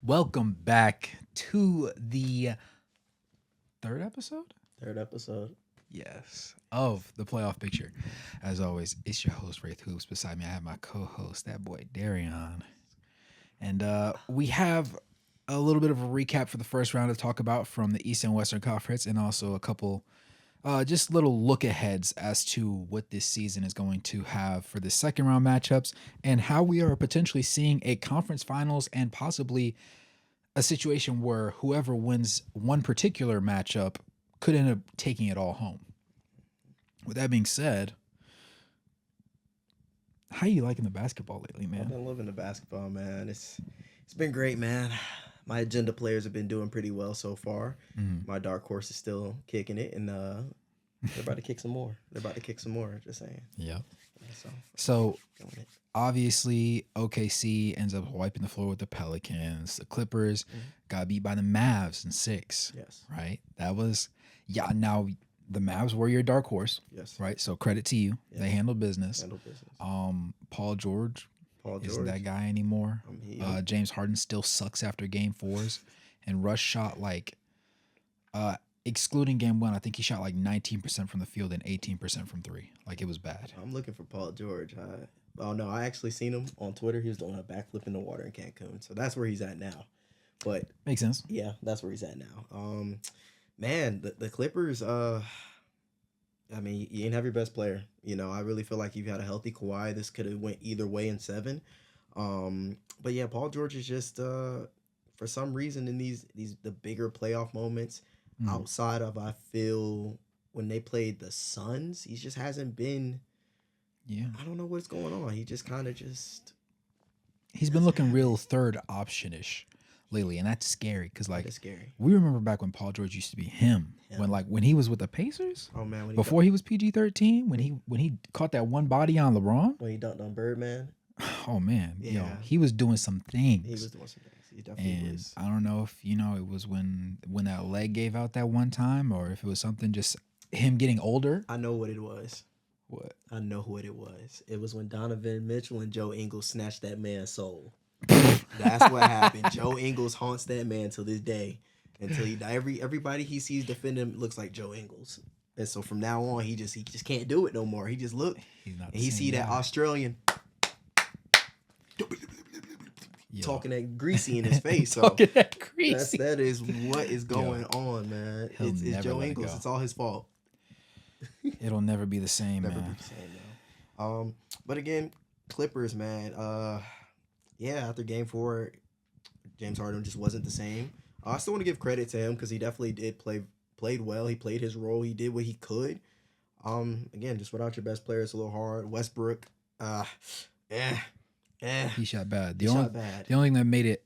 Welcome back to the third episode? Third episode. Yes, of the playoff picture. As always, it's your host, Wraith Hoops. Beside me, I have my co host, that boy, Darion. And we have a little bit of a recap for the first round to talk about from the East and Western Conference, and also a couple just little look aheads as to what this season is going to have for the second round matchups and how we are potentially seeing a conference finals and possibly a situation where whoever wins one particular matchup could end up taking it all home. With that being said, how you liking the basketball lately, I've man? been loving the basketball, man. It's been great, man. My agenda players have been doing pretty well so far. My dark horse is still kicking it, and they're about to kick some more. Just saying. Yeah. Yeah, So going it. obviously OKC ends up wiping the floor with the Pelicans. The Clippers got beat by the Mavs in 6. Yes. Right? That was now the Mavs were your dark horse, Yes. right? So credit to you. Yes. They handled business. Handle business. Paul George Paul isn't George. that guy anymore. James Harden still sucks after game 4s. And Russ shot like excluding game 1, I think he shot like 19% from the field and 18% from 3. Like, it was bad. I'm looking for Paul George. Oh no, I actually seen him on Twitter. He was doing a backflip in the water in Cancun, so that's where he's at now. But Makes sense. yeah, that's where he's at now. Man, the Clippers. I mean, you didn't have your best player. You know, I really feel like you've had a healthy Kawhi. This could have went either way in 7. But yeah, Paul George is just for some reason in these the bigger playoff moments outside of, I feel, when they played the Suns, he just hasn't been. Yeah. I don't know what's going on. He just kind of just. He's been looking real third option-ish lately, and that's scary because, like, That's scary. we remember back when Paul George used to be him. When he was with the Pacers. Oh man, Before he was PG-13, when he caught that one body on LeBron. when he dunked on Birdman, Oh man, yo, Yeah. he was doing some things. he was doing some things. He definitely And was. I don't know if it was when that leg gave out that one time, or if it was something just him getting older. I know what it was. What? I know what it was. It was when Donovan Mitchell and Joe Ingles snatched that man's soul. That's what happened. Joe Ingles haunts that man till this day. Until he die. Everybody he sees defend him looks like Joe Ingles. And so from now on, he just can't do it no more. He just look He's not. and he see that Australian Yo. talking that greasy in his face. So Talking that greasy. that is what is going on, man. He'll It's never Joe let it Ingles. go. It's all his fault. It'll never be the same, Never man. be the same, though. But again, Clippers, man. Yeah, after Game 4, James Harden just wasn't the same. I still want to give credit to him because he definitely played well. He played his role. He did what he could. Again, just without your best player, it's a little hard. Westbrook, He shot bad. he shot bad. The only thing that made it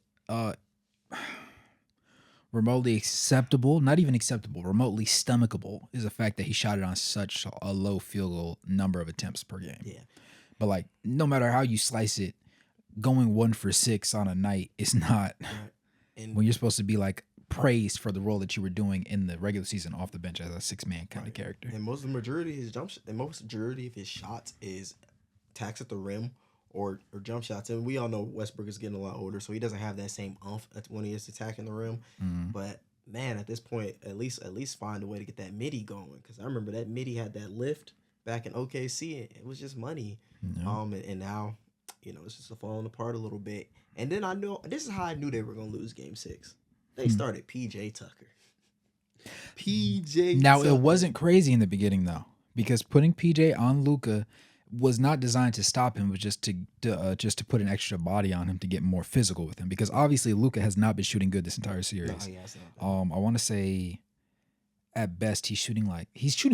remotely acceptable, not even acceptable, remotely stomachable, is the fact that he shot it on such a low field goal number of attempts per game. Yeah. But like, no matter how you slice it, going 1 for 6 on a night is not Right. And when you're supposed to be like praised for the role that you were doing in the regular season off the bench as a 6-man kind of character. And most of the majority of his majority of his shots is attacks at the rim or jump shots. And we all know Westbrook is getting a lot older, so he doesn't have that same umph when he is attacking the rim. But man, at this point, at least find a way to get that midi going. Because I remember that midi had that lift back in OKC. It was just money. Yeah. And now, it's just falling apart a little bit. And then I know this is how I knew they were gonna lose Game 6. They started PJ Tucker. Now, Tucker. it wasn't crazy in the beginning, though, because putting PJ on Luka was not designed to stop him, but just to put an extra body on him to get more physical with him. Because obviously, Luka has not been shooting good this entire series. No, he has not. I want to say, at best, he's shooting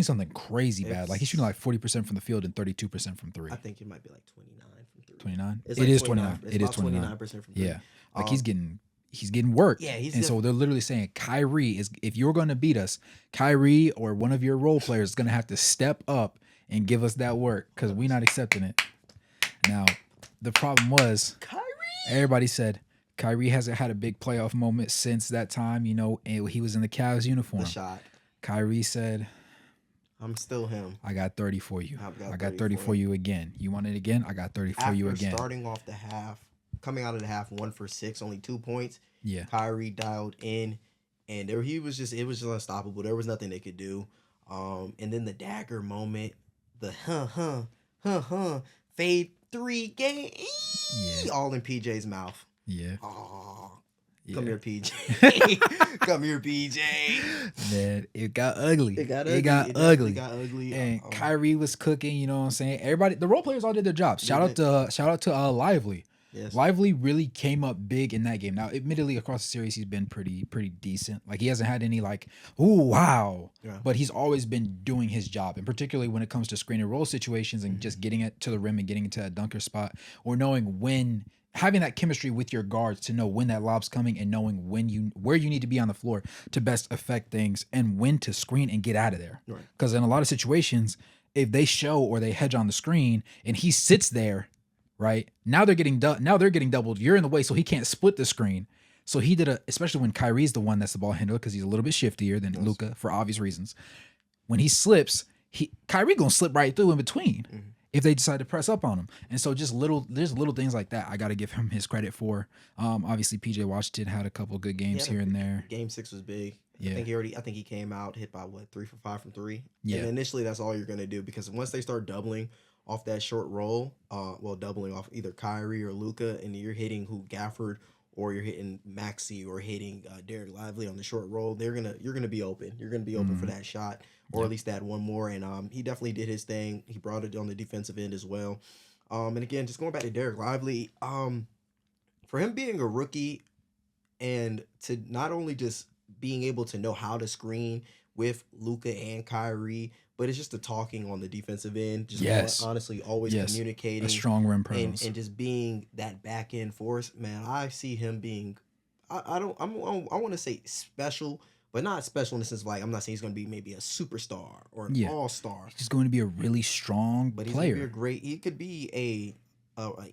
something crazy bad. Like, he's shooting like 40% from the field and 32% from 3. I think it might be like 29 from 3. 29. It's It like is 29. It's It is about 29. 29% from 3. Yeah, like he's getting work. Yeah, he's and so they're literally saying Kyrie is, if you're going to beat us, Kyrie or one of your role players is going to have to step up and give us that work because we're not accepting it. Now, the problem was Kyrie. everybody said Kyrie hasn't had a big playoff moment since that time. And he was in the Cavs uniform. The shot. Kyrie said, I'm still him. I got 30 for you. I've got I got 30 30 for for you again. You want it again? I got 30 for you After again. starting off the half coming out of the half 1 for 6, only 2 points. Yeah. Kyrie dialed in, and there he was just it was just unstoppable. There was nothing they could do. And then the dagger moment, the fade three game, Yeah. all in PJ's mouth. Yeah. Oh, Yeah. come here, PJ. Come here, PJ. Man, it got ugly. It got It ugly. got It ugly. got ugly. And Kyrie was cooking. You know what I'm saying? Everybody, the role players all did their jobs. Shout out to Lively. Yes. Lively really came up big in that game. Now, admittedly, across the series, he's been pretty decent. Like he hasn't had any like, ooh, wow. Yeah. But he's always been doing his job, and particularly when it comes to screen and roll situations and just getting it to the rim and getting into that dunker spot, or knowing when, having that chemistry with your guards to know when that lob's coming and knowing where you need to be on the floor to best affect things and when to screen and get out of there. Right. Because in a lot of situations, if they show or they hedge on the screen and he sits there, right now they're getting doubled. You're in the way, so he can't split the screen. So he did especially when Kyrie's the one that's the ball handler because he's a little bit shiftier than Luka for obvious reasons. When he slips, Kyrie gonna slip right through in between. If they decide to press up on him. And so there's little things like that I got to give him his credit for. Obviously PJ Washington had a couple good games here and there. Game 6 was big. Yeah. I think he came out hit by 3 for 5 from 3. Yeah. And initially that's all you're gonna do, because once they start doubling off that short roll, doubling off either Kyrie or Luka, and you're hitting Gafford, or you're hitting Maxey, or hitting Derek Lively on the short roll, you're gonna be open. You're gonna be open for that shot, or at least that one more. And he definitely did his thing. He brought it on the defensive end as well. And again, just going back to Derek Lively, for him being a rookie, and to not only just being able to know how to screen with Luka and Kyrie, but it's just the talking on the defensive end. Just honestly, always communicating. A strong rim presence. And just being that back end force. Man, I see him being, I want to say special, but not special in the sense of like, I'm not saying he's going to be maybe a superstar or an all-star. He's just going to be a really strong but player. He's going to be he could be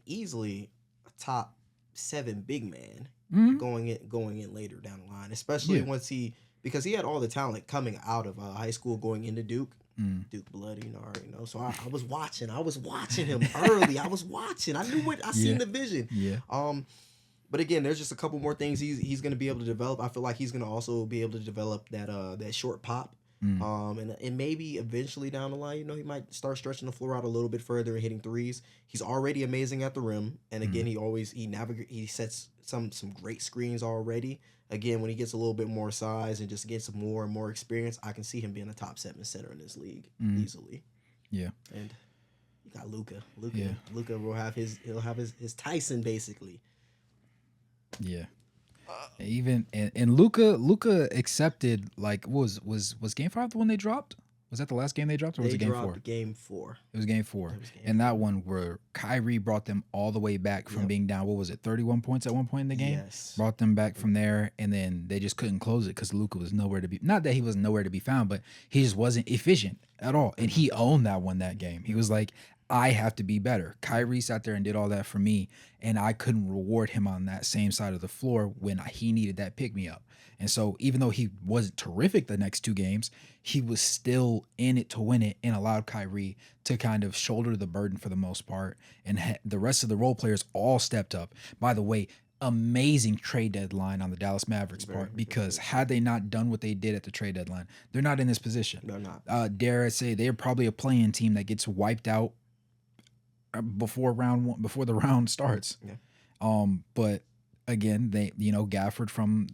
easily a top 7 big man going in later down the line, especially once because he had all the talent coming out of high school going into Duke. Duke blood, you already know. So I was watching him early. I knew I seen the vision. Yeah. But again, there's just a couple more things he's going to be able to develop. I feel like he's going to also be able to develop that short pop. And maybe eventually down the line, he might start stretching the floor out a little bit further and hitting threes. He's already amazing at the rim, and again, he sets some great screens already. Again, when he gets a little bit more size and just gets more and more experience, I can see him being a top 7 center in this league easily. Yeah. And you got Luka. Luka will have his Tyson basically. Yeah. Even and Luka accepted, like, was game 5 the one they dropped? Was that the last game they dropped, or was it game 4? Game 4. It was game 4. And that one where Kyrie brought them all the way back from being down, what was it, 31 points at one point in the game? Yes. Brought them back from there, and then they just couldn't close it because Luka was nowhere to be. Not that he was nowhere to be found, but he just wasn't efficient at all. And he owned that game. He was like, I have to be better. Kyrie sat there and did all that for me, and I couldn't reward him on that same side of the floor when he needed that pick-me-up. And so even though he wasn't terrific the next 2 games, he was still in it to win it and allowed Kyrie to kind of shoulder the burden for the most part. And the rest of the role players all stepped up. By the way, amazing trade deadline on the Dallas Mavericks part, because had they not done what they did at the trade deadline, they're not in this position. They're not. Dare I say, they're probably a playing team that gets wiped out before the round starts. Yeah. But again, they Gafford from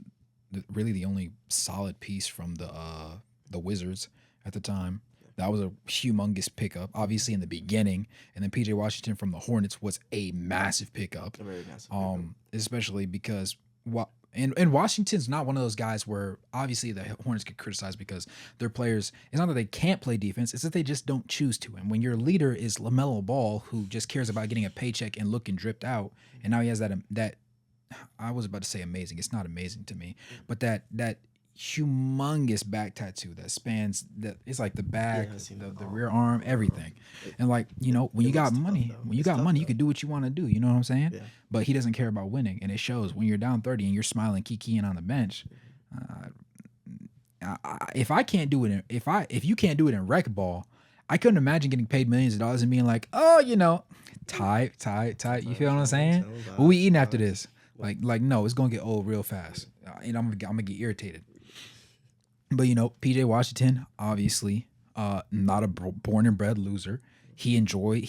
really the only solid piece from the Wizards at the time. That was a humongous pickup, obviously in the beginning, and then PJ Washington from the Hornets was a massive pickup. A very massive pickup. Especially because and Washington's not one of those guys where obviously the Hornets get criticized because their players, it's not that they can't play defense, it's that they just don't choose to. And when your leader is LaMelo Ball, who just cares about getting a paycheck and looking dripped out, and now he has that I was about to say amazing, it's not amazing to me, but that humongous back tattoo that spans it's like the back, the rear arm, everything. And like, when you got money, you can do what you want to do, you know what I'm saying? Yeah. But he doesn't care about winning, and it shows when you're down 30 and you're smiling kikiing on the bench. If I can't do it if you can't do it in rec ball, I couldn't imagine getting paid millions of dollars and being like, oh, tight. You feel what I'm saying? What we eating after this? Like no, it's gonna get old real fast. I'm gonna get irritated. But PJ Washington, obviously, not a born and bred loser. He enjoys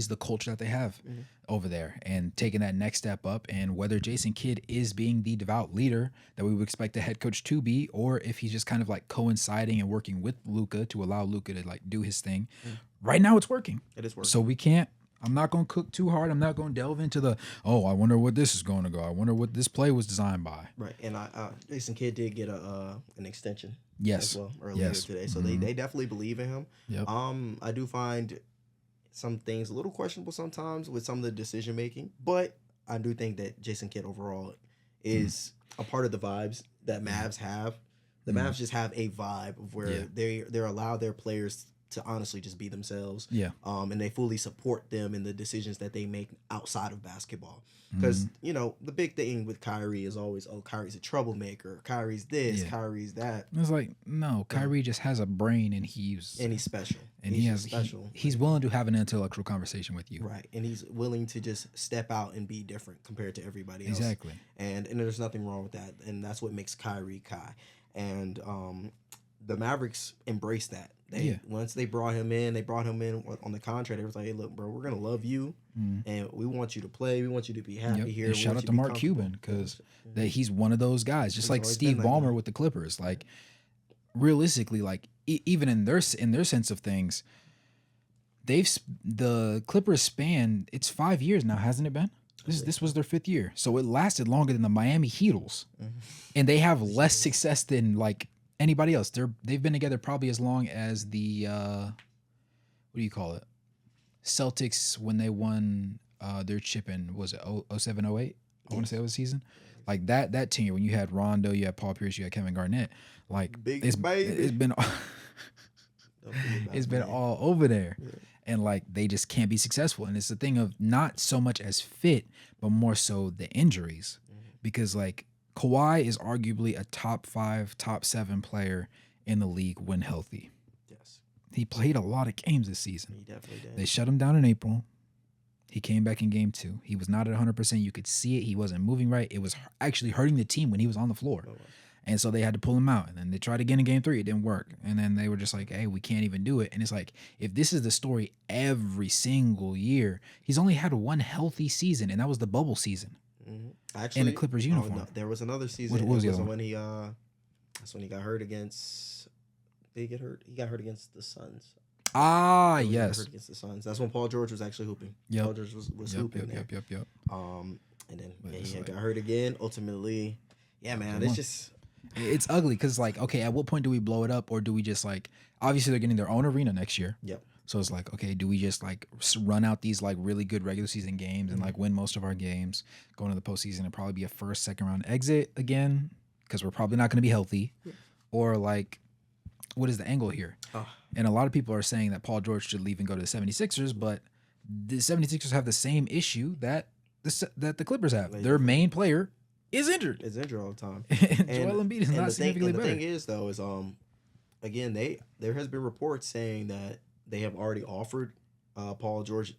the culture that they have over there and taking that next step up. And whether Jason Kidd is being the devout leader that we would expect a head coach to be, or if he's just kind of like coinciding and working with Luka to allow Luka to like do his thing. Right now, it's working. It is working. So we can't. I'm not going to cook too hard. I'm not going to delve into I wonder what this is going to go. I wonder what this play was designed by. Right. And Jason Kidd did get an extension yes. as well earlier today. So they definitely believe in him. Yep. I do find some things a little questionable sometimes with some of the decision making, but I do think that Jason Kidd overall is a part of the vibes that Mavs have. The Mavs just have a vibe of where they're allowed their players to honestly just be themselves. Yeah. And they fully support them in the decisions that they make outside of basketball. Because, the big thing with Kyrie is always, Kyrie's a troublemaker. Kyrie's this, Kyrie's that. It's like, no, Kyrie just has a brain and he's special. And he's special. He's willing to have an intellectual conversation with you. Right. And he's willing to just step out and be different compared to everybody else. Exactly. And there's nothing wrong with that. And that's what makes Kyrie Kai. And the Mavericks embraced that. Once they brought him in on the contract. They was like, hey, look, bro, we're going to love you, and we want you to play. We want you to be happy here. And shout out to Mark Cuban, because he's one of those guys, just like Steve Ballmer with the Clippers. Like, realistically, like, even in their sense of things, the Clippers span, it's 5 years now, hasn't it been? This was their 5th year. So it lasted longer than the Miami Heatles. And they have less success than, like, anybody else. They've been together probably as long as the what do you call it? Celtics when they won their chip in, was it 07, 08? I want to say it was season. Like that tenure when you had Rondo, you had Paul Pierce, you had Kevin Garnett. Like it's been it's been all over there. Yeah. And like they just can't be successful. And it's the thing of not so much as fit, but more so the injuries. Because like Kawhi is arguably a top 5, top 7 player in the league when healthy. Yes. He played a lot of games this season. He definitely did. They shut him down in April. He came back in game 2. He was not at 100%. You could see it. He wasn't moving right. It was actually hurting the team when he was on the floor. Oh, wow. And so they had to pull him out. And then they tried again in game 3. It didn't work. And then they were just like, hey, we can't even do it. And it's like, if this is the story every single year, he's only had one healthy season, and that was the bubble season. Actually, in the Clippers uniform. No, there was another season. What was the other one? That's when he got hurt against. Did he get hurt? He got hurt against the Suns. Ah, yes. He got hurt against the Suns. That's when Paul George was actually hooping. Yep. Paul George was hooping there. Yep. And then he got hurt again. Ultimately, man, it's ugly because like, okay, at what point do we blow it up, or do we just like? Obviously, they're getting their own arena next year. Yep. So it's like, okay, do we just like run out these like really good regular season games and like win most of our games, go into the postseason and probably be a first, second round exit again because we're probably not going to be healthy, or like, what is the angle here? And a lot of people are saying that Paul George should leave and go to the 76ers, but the 76ers have the same issue that the Clippers have. Their main player is injured. It's injured all the time. and Joel Embiid is not significantly better. The thing is, though, is again, there has been reports saying that they have already offered Paul George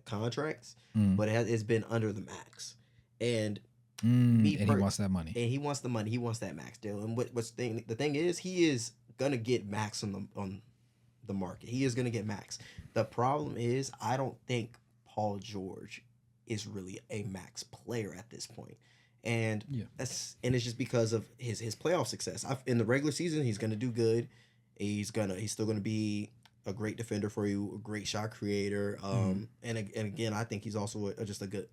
contracts, but it's been under the max. And he wants that money. And he wants the money. He wants that max deal. And the thing is, he is gonna get max on the market. He is gonna get max. The problem is, I don't think Paul George is really a max player at this point. And it's just because of his playoff success. In the regular season, he's gonna do good. He's still gonna be a great defender for you, a great shot creator. And again, I think he's also just a good.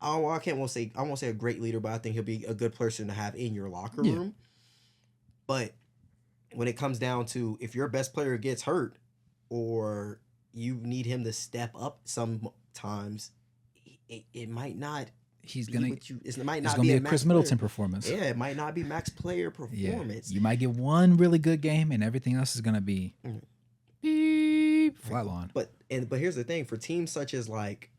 I won't say a great leader, but I think he'll be a good person to have in your locker room. But when it comes down to if your best player gets hurt or you need him to step up, sometimes it might not. It might not be a Chris Middleton performance. Yeah, it might not be max player performance. Yeah. You might get one really good game, and everything else is gonna be beep, flatline. But here's the thing: for teams such as like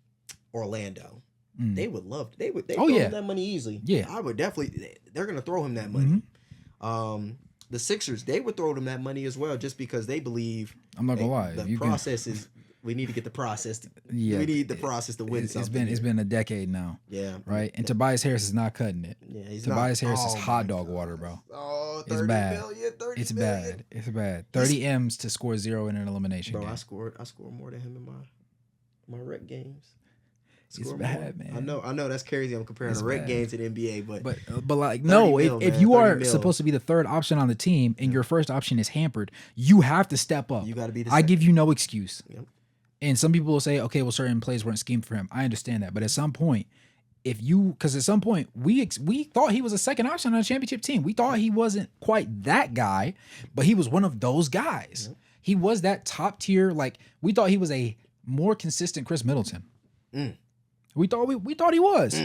Orlando, they would love. They throw him that money easily. Yeah, I would definitely. They're gonna throw him that money. the Sixers, they would throw them that money as well, just because they believe I'm not gonna lie. the If you can, process is. We need to get the process. yeah, We need the process to win it's something. it's been a decade now, yeah, right? And Tobias Harris is not cutting it. yeah. He's Tobias not. Harris is Oh hot my dog God. water, bro. Oh, It's 30 bad. million, 30 It's million. bad. It's bad. 30 M's to score 0 in an elimination Bro, game. I scored more than him in my rec games. It's Score bad, more. man. I know. That's crazy. I'm comparing It's a rec bad. game to the NBA, but But like 30 no, mil, if man, you 30 are mil. supposed to be the third option on the team and your first option is hampered, you have to step up. You got to be the I second. give you no excuse. Yep. And some people will say, okay, well, certain plays weren't schemed for him. I understand that, but at some point, because at some point we thought he was a second option on a championship team. We thought he wasn't quite that guy, but he was one of those guys. Yep. He was that top tier. Like we thought he was a more consistent Chris Middleton. Mm. We thought he was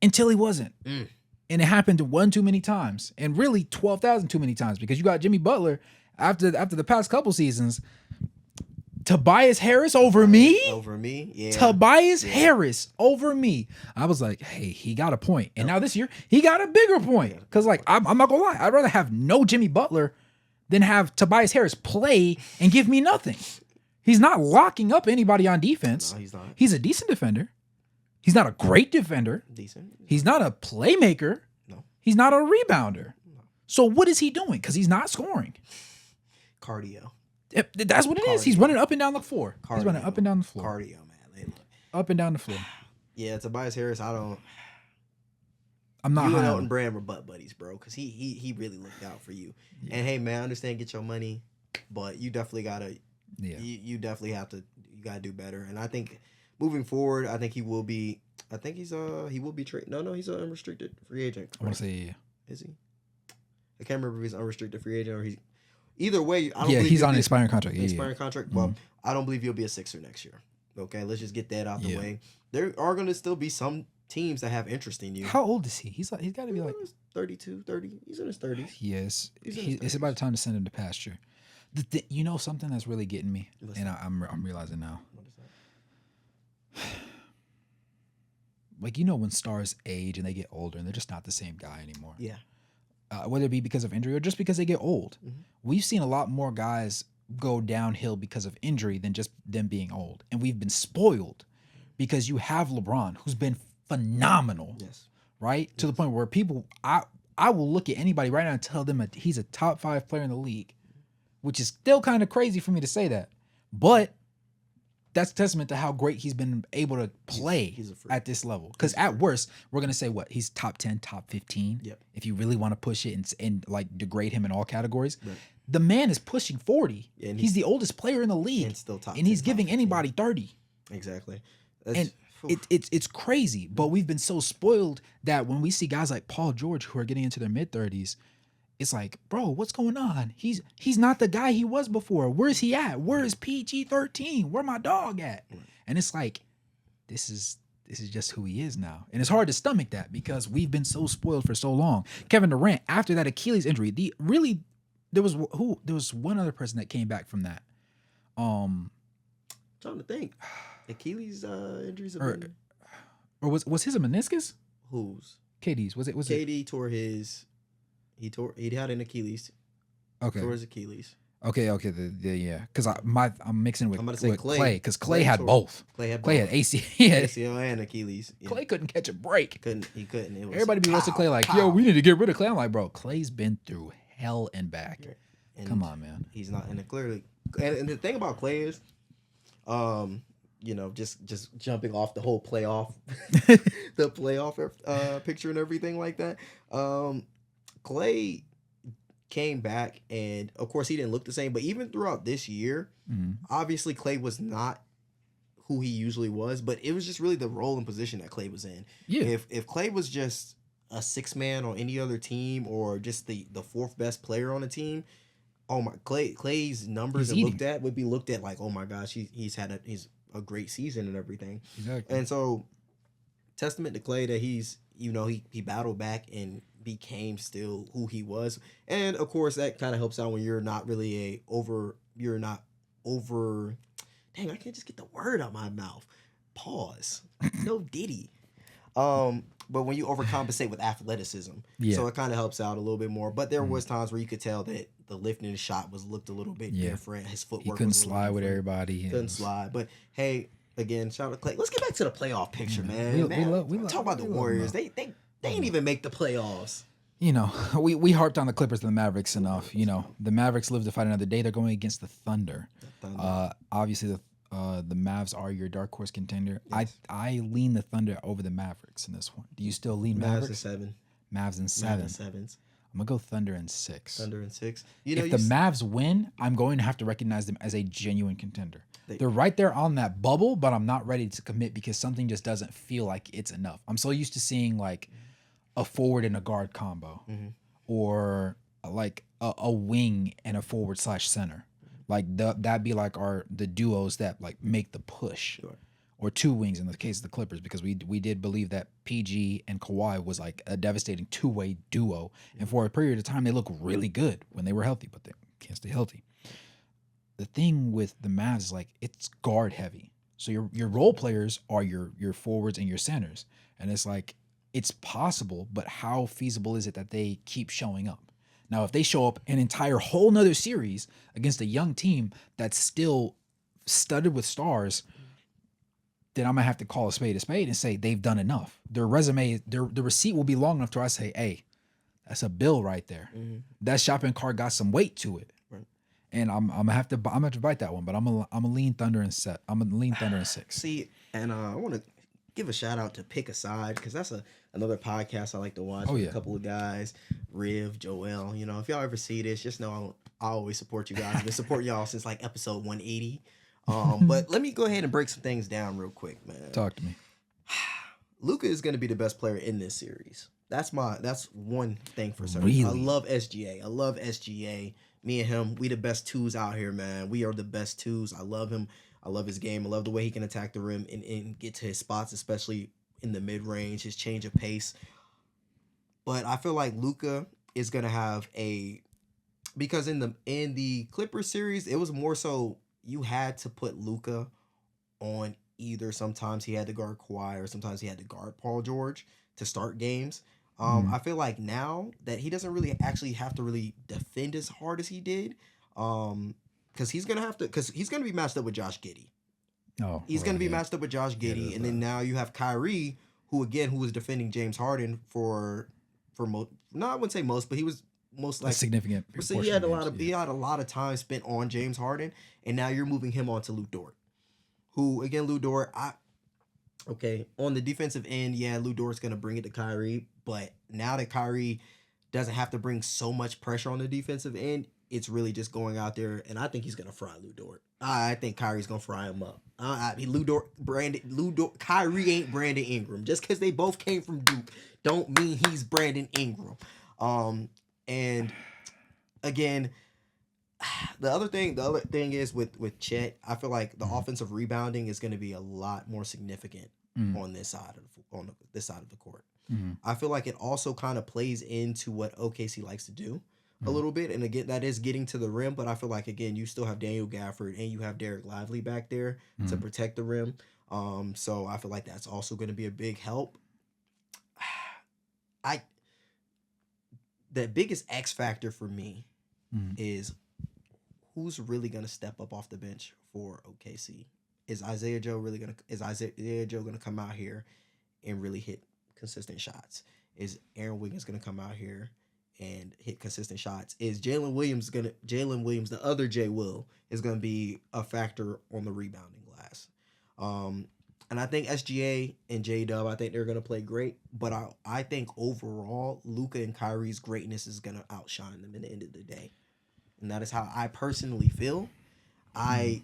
until he wasn't. Mm. And it happened one too many times, and really 12,000 too many times, because you got Jimmy Butler after the past couple seasons. Tobias Harris over me? Over me? Yeah. Tobias Harris over me. I was like, hey, he got a point. And now this year, he got a bigger point. Because, like, I'm not going to lie. I'd rather have no Jimmy Butler than have Tobias Harris play and give me nothing. He's not locking up anybody on defense. No, he's not. He's a decent defender. He's not a great defender. Decent. He's not a playmaker. No. He's not a rebounder. So what is he doing? Because he's not scoring. Cardio. That's what it is. He's running up and down the floor. He's running up and down the floor. Cardio, man. Up and down the floor. Yeah, Tobias Harris, I'm not you high and on Elton him. Brand were butt buddies, bro, because he really looked out for you. Yeah. And hey, man, I understand get your money, but you definitely gotta, you definitely have to, you gotta do better. And I think moving forward, I think he will be. I think he will be traded. No, he's an unrestricted free agent. Correct? I want to say, is he? I can't remember if he's an unrestricted free agent or he's. Either way, I don't yeah, believe he's on an expiring contract. Expiring contract, but I don't believe he'll be a Sixer next year. Okay, let's just get that out the way. There are going to still be some teams that have interest in you. How old is he? He's got to be like 32, 30. He's in his 30s. Yes, it's about time to send him to pasture. You know something that's really getting me, and I'm realizing now. What is that? Like when stars age and they get older and they're just not the same guy anymore. Yeah. Whether it be because of injury or just because they get old. Mm-hmm. We've seen a lot more guys go downhill because of injury than just them being old. And we've been spoiled because you have LeBron, who's been phenomenal. Yes. Right? Yes. To the point where people, I will look at anybody right now and tell them he's a top 5 player in the league, which is still kind of crazy for me to say that. But that's a testament to how great he's been able to play he's at this level. Because at worst, we're going to say what? He's top 10, top 15. Yep. If you really want to push it and like degrade him in all categories. Right. The man is pushing 40. Yeah, and he's the oldest player in the league. And still top and he's 10, giving anybody 30. Exactly. And it's crazy. But we've been so spoiled that when we see guys like Paul George who are getting into their mid-30s, it's like, bro, what's going on? He's not the guy he was before. Where's he at? Where is PG-13? Where my dog at? Right. And it's like, this is just who he is now. And it's hard to stomach that because we've been so spoiled for so long. Kevin Durant, after that Achilles injury, there was one other person that came back from that. Trying to think. Achilles injuries have been... Or was his a meniscus? Whose? KD's. Was it KD tore his... He had an Achilles. Okay. Tore his Achilles. Okay. Yeah. Because I'm mixing with Clay. Because Clay had both. Clay had ACL. ACL and Achilles. Yeah. Clay couldn't catch a break. He couldn't. It was everybody be roasting Clay like, yo, we need to get rid of Clay. I'm like, bro, Clay's been through hell and back. And come on, man. He's not. And clearly, and the thing about Clay is, just jumping off the whole playoff, the playoff picture and everything like that. Clay came back, and of course he didn't look the same. But even throughout this year, obviously Clay was not who he usually was. But it was just really the role and position that Clay was in. Yeah. If Clay was just a 6-man on any other team, or just the 4th best player on a team, Clay's numbers would be looked at like, oh my gosh, he's a great season and everything. Exactly. And so, testament to Clay that he battled back and became still who he was. And of course that kind of helps out when you're not really dang, I can't just get the word out my mouth. Pause. No Diddy. but when you overcompensate with athleticism, Yeah. so it kind of helps out a little bit more. But there was times where you could tell that the lifting his shot was looked a little bit Yeah. different. His He footwork couldn't was a little slide with different. everybody. Couldn't slide. But hey, again, shout out to Clay. Let's get back to the playoff picture, We, man. we Man, love we love talk about the we love him, Warriors. though. They ain't even make the playoffs. You know, we harped on the Clippers and the Mavericks enough. You know, the Mavericks live to fight another day. They're going against the Thunder. Obviously, the Mavs are your dark horse contender. Yes. I lean the Thunder over the Mavericks in this one. Do you still lean Mavs in Mavericks? 7. Mavs in Mavs 7. in 7s. I'm gonna go Thunder in 6. Thunder in 6. You know, If the Mavs win, I'm going to have to recognize them as a genuine contender. They- They're right there on that bubble, but I'm not ready to commit because something just doesn't feel like it's enough. I'm so used to seeing like a forward and a guard combo, or like a wing and a forward / center. Like that'd be like the duos that like make the push. Sure. Or 2 wings in the case of the Clippers, because we did believe that PG and Kawhi was like a devastating 2-way duo, and for a period of time they look really good when they were healthy, but they can't stay healthy. The thing with the Mavs is like it's guard heavy, so your role players are your forwards and your centers, and it's like it's possible, but how feasible is it that they keep showing up? Now, if they show up an entire whole nother series against a young team that's still studded with stars, then I'm gonna have to call a spade and say they've done enough. Their resume, the receipt will be long enough to where I say, hey, that's a bill right there. That shopping cart got some weight to it. Right. And I'm gonna have to bite that one, but I'm gonna lean Thunder and set. I'm gonna lean Thunder and 6. See, and I want to give a shout out to Pick a Side, because that's another podcast I like to watch. Oh, with yeah. A couple of guys, Riv, Joel. You know, if y'all ever see this, just know I always support you guys. I've been supporting y'all since like episode 180. But let me go ahead and break some things down real quick, man. Talk to me. Luka is going to be the best player in this series. That's one thing for certain. Really? I love SGA. Me and him, we the best twos out here, man. We are the best twos. I love him. I love his game. I love the way he can attack the rim and get to his spots, especially in the mid range. His change of pace. But I feel like Luka is gonna have because in the Clippers series, it was more so you had to put Luka on either. Sometimes he had to guard Kawhi, or sometimes he had to guard Paul George to start games. I feel like now that he doesn't really actually have to really defend as hard as he did, because he's gonna be matched up with Josh Giddey. Oh, He's gonna be matched up with Josh Giddey, and then now you have Kyrie, who was defending James Harden for most. No, I wouldn't say most, but he was most like significant. So he had a lot of time spent on James Harden, and now you're moving him on to Lou Dort, who again on the defensive end, yeah, Lou Dort's gonna bring it to Kyrie, but now that Kyrie doesn't have to bring so much pressure on the defensive end, it's really just going out there, and I think he's gonna fry Lou Dort. I think Kyrie's gonna fry him up. Kyrie ain't Brandon Ingram. Just because they both came from Duke, don't mean he's Brandon Ingram. And again, the other thing is with Chet, I feel like the offensive rebounding is going to be a lot more significant on this side of the court. I feel like it also kind of plays into what OKC likes to do a little bit, and again, that is getting to the rim. But I feel like again, you still have Daniel Gafford and you have Derek Lively back there to protect the rim. So I feel like that's also going to be a big help. The biggest X factor for me is who's really going to step up off the bench for OKC. Is Isaiah Joe going to come out here and really hit consistent shots? Is Aaron Wiggins going to come out here and hit consistent shots? Is Jalen Williams, the other J Will, is going to be a factor on the rebounding glass? And I think SGA and J-Dub, I think they're going to play great. But I think overall, Luka and Kyrie's greatness is going to outshine them in the end of the day. And that is how I personally feel. I'm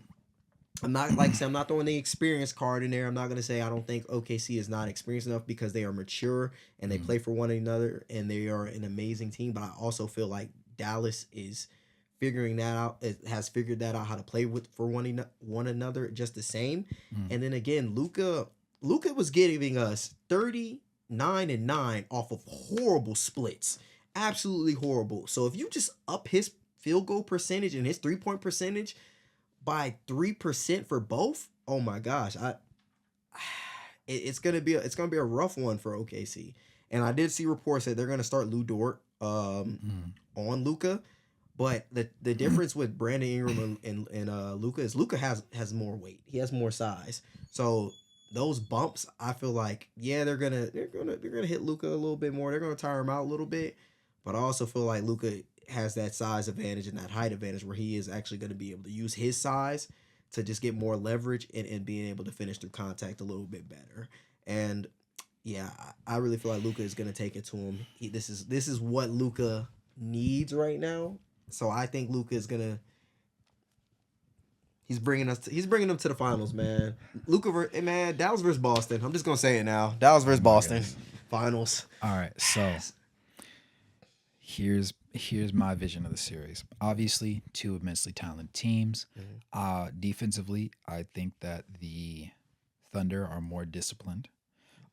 not, like I said, I'm not throwing the experience card in there. I'm not going to say I don't think OKC is not experienced enough, because they are mature and they play for one another and they are an amazing team. But I also feel like Dallas is figuring that out. It has figured that out, how to play for one another just the same. And then again, Luka was giving us 39-9 off of horrible splits, absolutely horrible. So if you just up his field goal percentage and his 3-point percentage by 3% for both, oh my gosh, it's gonna be a rough one for OKC. And I did see reports that they're gonna start Lou Dort Mm. on Luca. But the difference with Brandon Ingram and Luca is Luca has more weight. He has more size. So those bumps, I feel like, yeah, they're gonna hit Luca a little bit more. They're gonna tire him out a little bit. But I also feel like Luca has that size advantage and that height advantage where he is actually going to be able to use his size to just get more leverage and being able to finish through contact a little bit better. And yeah, I really feel like Luca is going to take it to him. This is what Luca needs right now. So I think Luca is gonna he's bringing them to the finals, man. Man, Dallas versus Boston. I'm just gonna say it now. Dallas Oh versus my Boston, goodness. finals. All right, so here's my vision of the series. Obviously, two immensely talented teams. Mhm. Defensively, I think that the Thunder are more disciplined.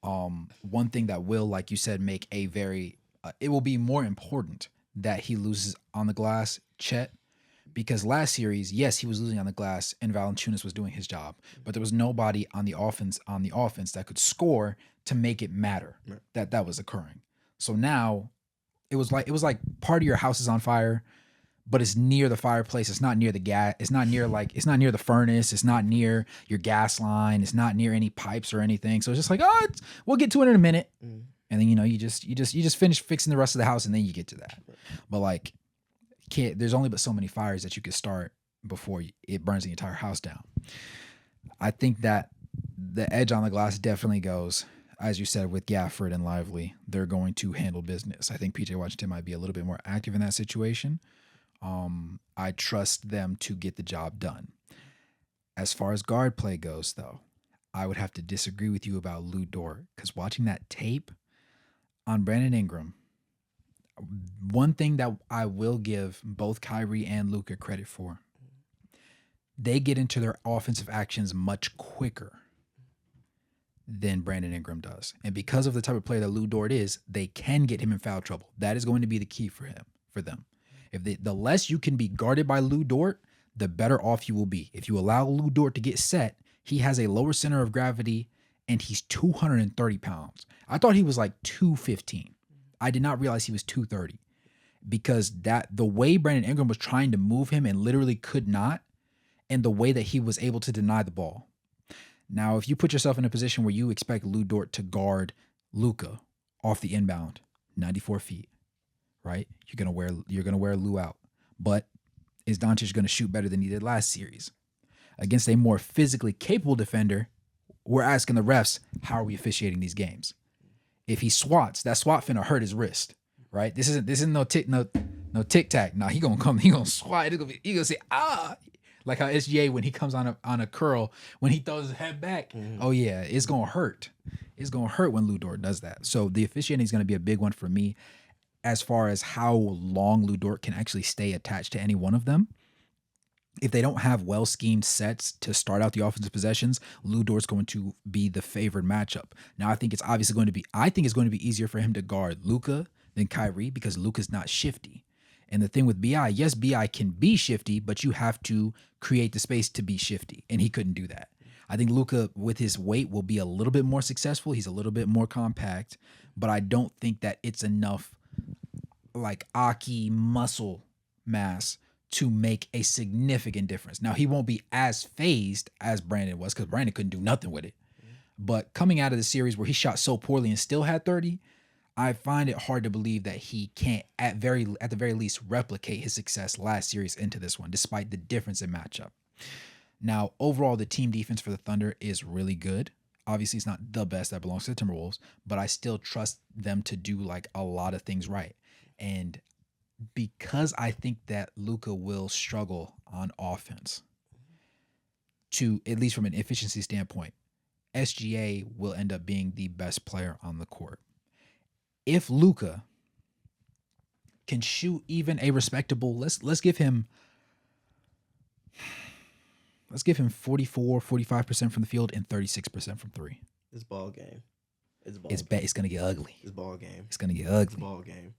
One thing that will, like you said, make a very it will be more important that he loses on the glass, Chet, because last series, yes, he was losing on the glass and Valanciunas was doing his job, but there was nobody on the offense that could score to make it matter Right. that was occurring. So now it was like part of your house is on fire, but it's near the fireplace. It's not near the gas. It's not near the furnace. It's not near your gas line. It's not near any pipes or anything. So it's just like, we'll get to it in a minute. Mhm. And then you just finish fixing the rest of the house and then you get to that. But like, there's only but so many fires that you could start before it burns the entire house down. I think that the edge on the glass definitely goes, as you said, with Gafford and Lively. They're going to handle business. I think PJ Washington might be a little bit more active in that situation. I trust them to get the job done. As far as guard play goes, though, I would have to disagree with you about Lou Dort because watching that tape on Brandon Ingram, one thing that I will give both Kyrie and Luka credit for, they get into their offensive actions much quicker than Brandon Ingram does. And because of the type of player that Lou Dort is, they can get him in foul trouble. That is going to be the key for them. If the less you can be guarded by Lou Dort, the better off you will be. If you allow Lou Dort to get set, he has a lower center of gravity and he's 230 pounds. I thought he was like 215. I did not realize he was 230 because the way Brandon Ingram was trying to move him and literally could not, and the way that he was able to deny the ball. Now, if you put yourself in a position where you expect Lou Dort to guard Luka off the inbound, 94 feet, right? You're gonna wear Lou out. But is Doncic gonna shoot better than he did last series? Against a more physically capable defender, we're asking the refs, how are we officiating these games? If he swats, that swat finna hurt his wrist, right? This isn't no tic tac. Nah, he gonna swat. He gonna say like how SGA when he comes on a curl when he throws his head back. Mhm. Oh yeah, it's gonna hurt. It's gonna hurt when Lou Dort does that. So the officiating is gonna be a big one for me as far as how long Lou Dort can actually stay attached to any one of them. If they don't have well schemed sets to start out the offensive possessions, Lou Dort's going to be the favored matchup. Now, I think it's going to be easier for him to guard Luka than Kyrie because Luka's not shifty. And the thing with BI, yes, BI can be shifty, but you have to create the space to be shifty, and he couldn't do that. I think Luka, with his weight, will be a little bit more successful. He's a little bit more compact, but I don't think that it's enough like Aki muscle mass to make a significant difference. Now he won't be as phased as Brandon was because Brandon couldn't do nothing with it. But coming out of the series where he shot so poorly and still had 30, I find it hard to believe that he can't at the very least replicate his success last series into this one, despite the difference in matchup. Now, overall, the team defense for the Thunder is really good. Obviously, it's not the best that belongs to the Timberwolves, but I still trust them to do like a lot of things right. And because I think that Luka will struggle on offense, to at least from an efficiency standpoint, SGA will end up being the best player on the court. If Luka can shoot even a respectable, let's give him 44, 45% from the field and 36% from three. It's ball game. It's ball It's game. it's gonna get ugly. It's ball game. It's gonna get It's ugly. ball game.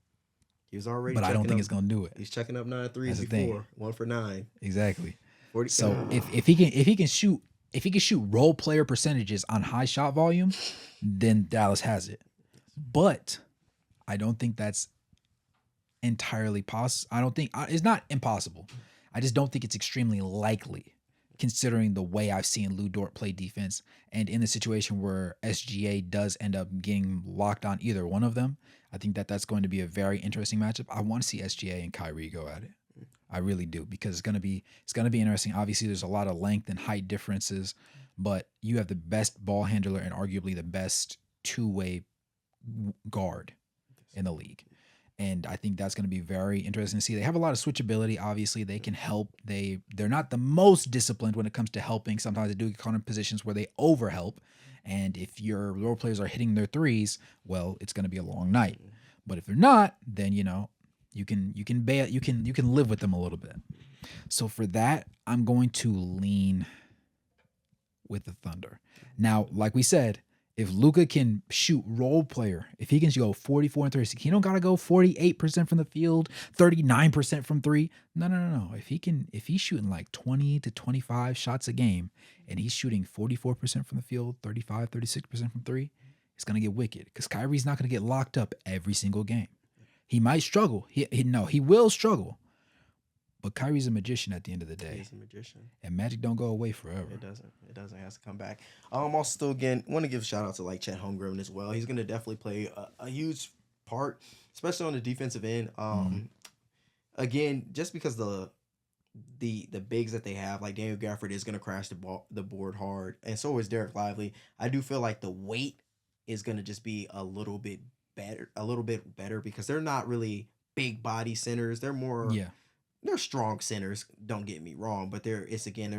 He was already. But I don't checking think up, it's gonna do it. He's checking up 9 threes That's the thing. before 1 for 9. Exactly. 40. So if he can shoot if he can shoot role player percentages on high shot volume, then Dallas has it. But I don't think that's entirely possible. I don't think it's not impossible. I just don't think it's extremely likely, considering the way I've seen Lou Dort play defense, and in the situation where SGA does end up getting locked on either one of them. I think that that's going to be a very interesting matchup. I want to see SGA and Kyrie go at it. I really do, because it's gonna be interesting. Obviously, there's a lot of length and height differences, but you have the best ball handler and arguably the best two-way guard in the league. And I think that's going to be very interesting to see. They have a lot of switchability. Obviously, they can help. They're not the most disciplined when it comes to helping. Sometimes they do get caught in positions where they overhelp. And if your role players are hitting their threes, well, it's going to be a long night. But if they're not, then you can live with them a little bit. So for that, I'm going to lean with the Thunder. Now, like we said, if Luka can shoot role player, if he can go 44 and 36, he don't gotta go 48% from the field, 39% from three. No. If he's shooting like 20 to 25 shots a game and he's shooting 44% from the field, 35, 36% from three, it's gonna get wicked, because Kyrie's not gonna get locked up every single game. He might struggle. He will struggle. But Kyrie's a magician at the end of the day. He's a magician. And magic don't go away forever. It doesn't. It has to come back. Also, still, again, want to give a shout out to like Chet Holmgren as well. He's going to definitely play a huge part, especially on the defensive end. Again, just because the bigs that they have, like Daniel Gafford is going to crash the board hard, and so is Derek Lively. I do feel like the weight is going to just be a little bit better because they're not really big body centers. They're more They're strong centers, don't get me wrong, but they're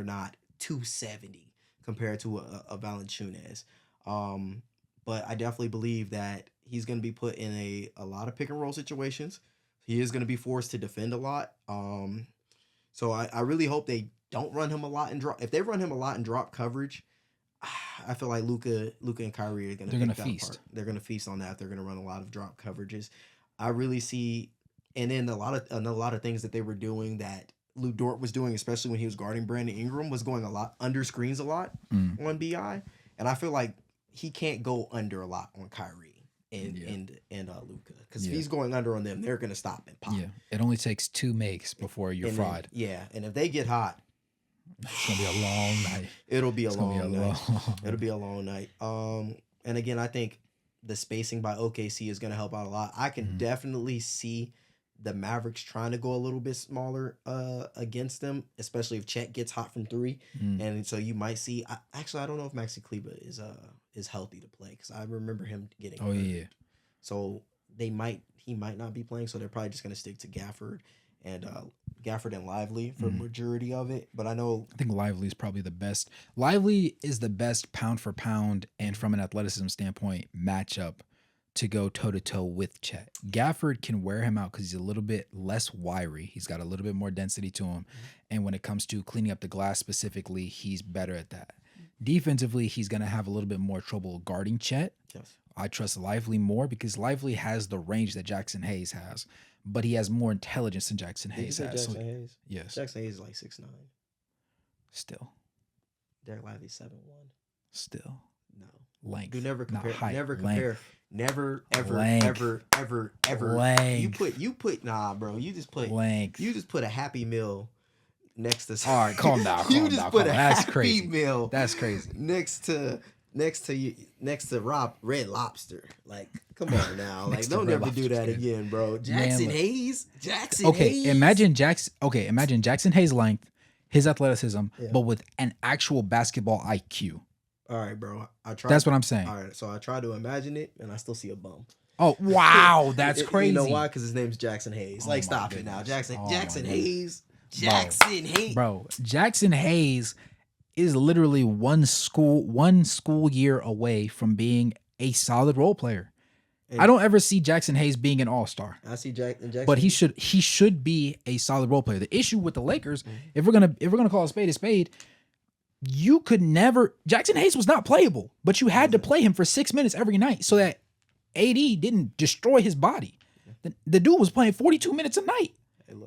not 270 compared to a Valanciunas. But I definitely believe that he's going to be put in a lot of pick and roll situations. He is going to be forced to defend a lot. So I really hope they don't run him a lot in drop. If they run him a lot in drop coverage, I feel like Luka and Kyrie are going to feast. They're going to feast on that. They're going to run a lot of drop coverages. I really see. And then a lot of things that they were doing that Lou Dort was doing, especially when he was guarding Brandon Ingram, was going a lot under screens a lot on BI. And I feel like he can't go under a lot on Kyrie and Luka, because if he's going under on them, they're gonna stop and pop. Yeah, it only takes 2 makes before you're fried. And if they get hot, it's gonna be a long night. It'll be a long night. And again, I think the spacing by OKC is gonna help out a lot. I can definitely see the Mavericks trying to go a little bit smaller against them, especially if Chet gets hot from three. And so you might see. I don't know if Maxi Kleber is healthy to play, because I remember him getting hurt. Yeah. So he might not be playing. So they're probably just gonna stick to Gafford and Lively for majority of it. But I think Lively is probably the best. Lively is the best pound for pound and from an athleticism standpoint matchup to go toe-to-toe with Chet. Gafford can wear him out because he's a little bit less wiry. He's got a little bit more density to him. And when it comes to cleaning up the glass specifically, he's better at that. Defensively, he's going to have a little bit more trouble guarding Chet. Yes. I trust Lively more because Lively has the range that Jackson Hayes has, but he has more intelligence than Jackson Hayes has. Hayes? Yes. Jackson Hayes is like 6'9". Still. Derek Lively's 7'1". Still. No. Length. Do never compare. Height, never compare. length. Never, ever, Length. ever. Length. You put nah, bro. You just put length. You just put a Happy Meal next to. All right, calm down. That's crazy. Meal. That's crazy. Next to Red Lobster. Like, come on now. Like, don't ever do that again, bro. Jackson Hayes. Hayes. Imagine Jackson Hayes' length, his athleticism, but with an actual basketball IQ. All right, bro. That's what I'm saying. All right, so I try to imagine it, and I still see a bum. Oh, wow. That's crazy. You know why? Because his name's Jackson Hayes. Like, stop it now. Jackson Hayes. Jackson Hayes. Bro, Jackson Hayes is literally one school year away from being a solid role player. I don't ever see Jackson Hayes being an all-star. I see Jackson, but he should be a solid role player. The issue with the Lakers, if we're gonna call a spade, you could never. Jackson Hayes was not playable, but you had to play him for 6 minutes every night so that AD didn't destroy his body. The dude was playing 42 minutes a night.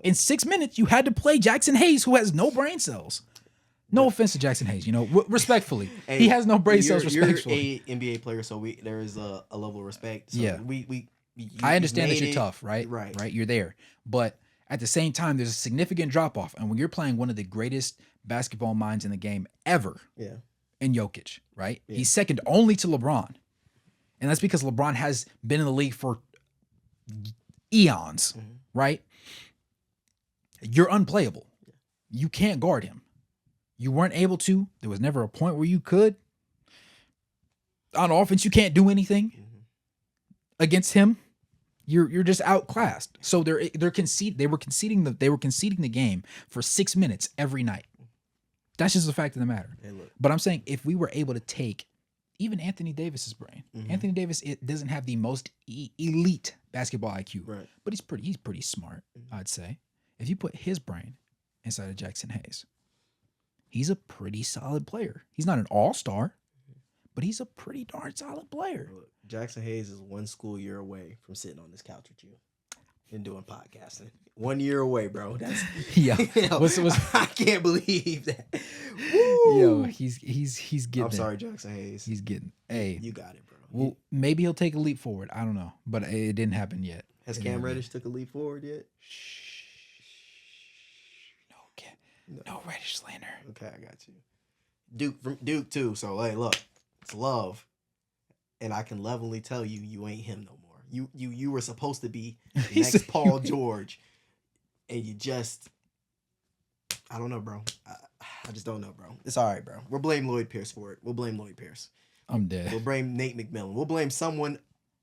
In 6 minutes, you had to play Jackson Hayes, who has no brain cells. No offense to Jackson Hayes, respectfully, he Hey, has no brain cells. you're Respectfully, a NBA player, so there is a level of respect. So yeah, we I you've understand that made you're it tough, right? right. Right, you're there, but at the same time, there's a significant drop off, and when you're playing one of the greatest basketball minds in the game ever, Yeah, in Jokic, right? yeah. He's second only to LeBron, and that's because LeBron has been in the league for eons, Mm-hmm. right? You're unplayable. You can't guard him. You weren't able to. There was never a point where you could. On offense, you can't do anything Mm-hmm. against him. You're just outclassed. So they were conceding the game for 6 minutes every night. That's just the fact of the matter. Hey, look. But I'm saying if we were able to take even Anthony Davis's brain, Mm-hmm. Anthony Davis it doesn't have the most elite basketball IQ, Right. but he's pretty smart. I'd say if you put his brain inside of Jackson Hayes, he's a pretty solid player. He's not an all-star, but he's a pretty darn solid player. Look, Jackson Hayes is one school year away from sitting on this couch with you and doing podcasting. 1 year away, bro. That's Yeah. I can't believe that. Yo, he's getting. I'm sorry, Jackson Hayes. He's getting. Hey, You got it, bro. well, maybe he'll take a leap forward. I don't know, but it didn't happen yet. Has It Cam didn't Reddish took a leap forward yet? No Reddish slander. Okay, I got you. Duke from Duke too. So hey, look, it's love, and I can levelly tell you, you ain't him no more. You were supposed to be the He next said Paul George, and you just, I don't know, bro. I just don't know, bro. It's all right, bro. We'll blame Lloyd Pierce for it. We'll blame Lloyd Pierce. I'm dead. We'll blame Nate McMillan. We'll blame someone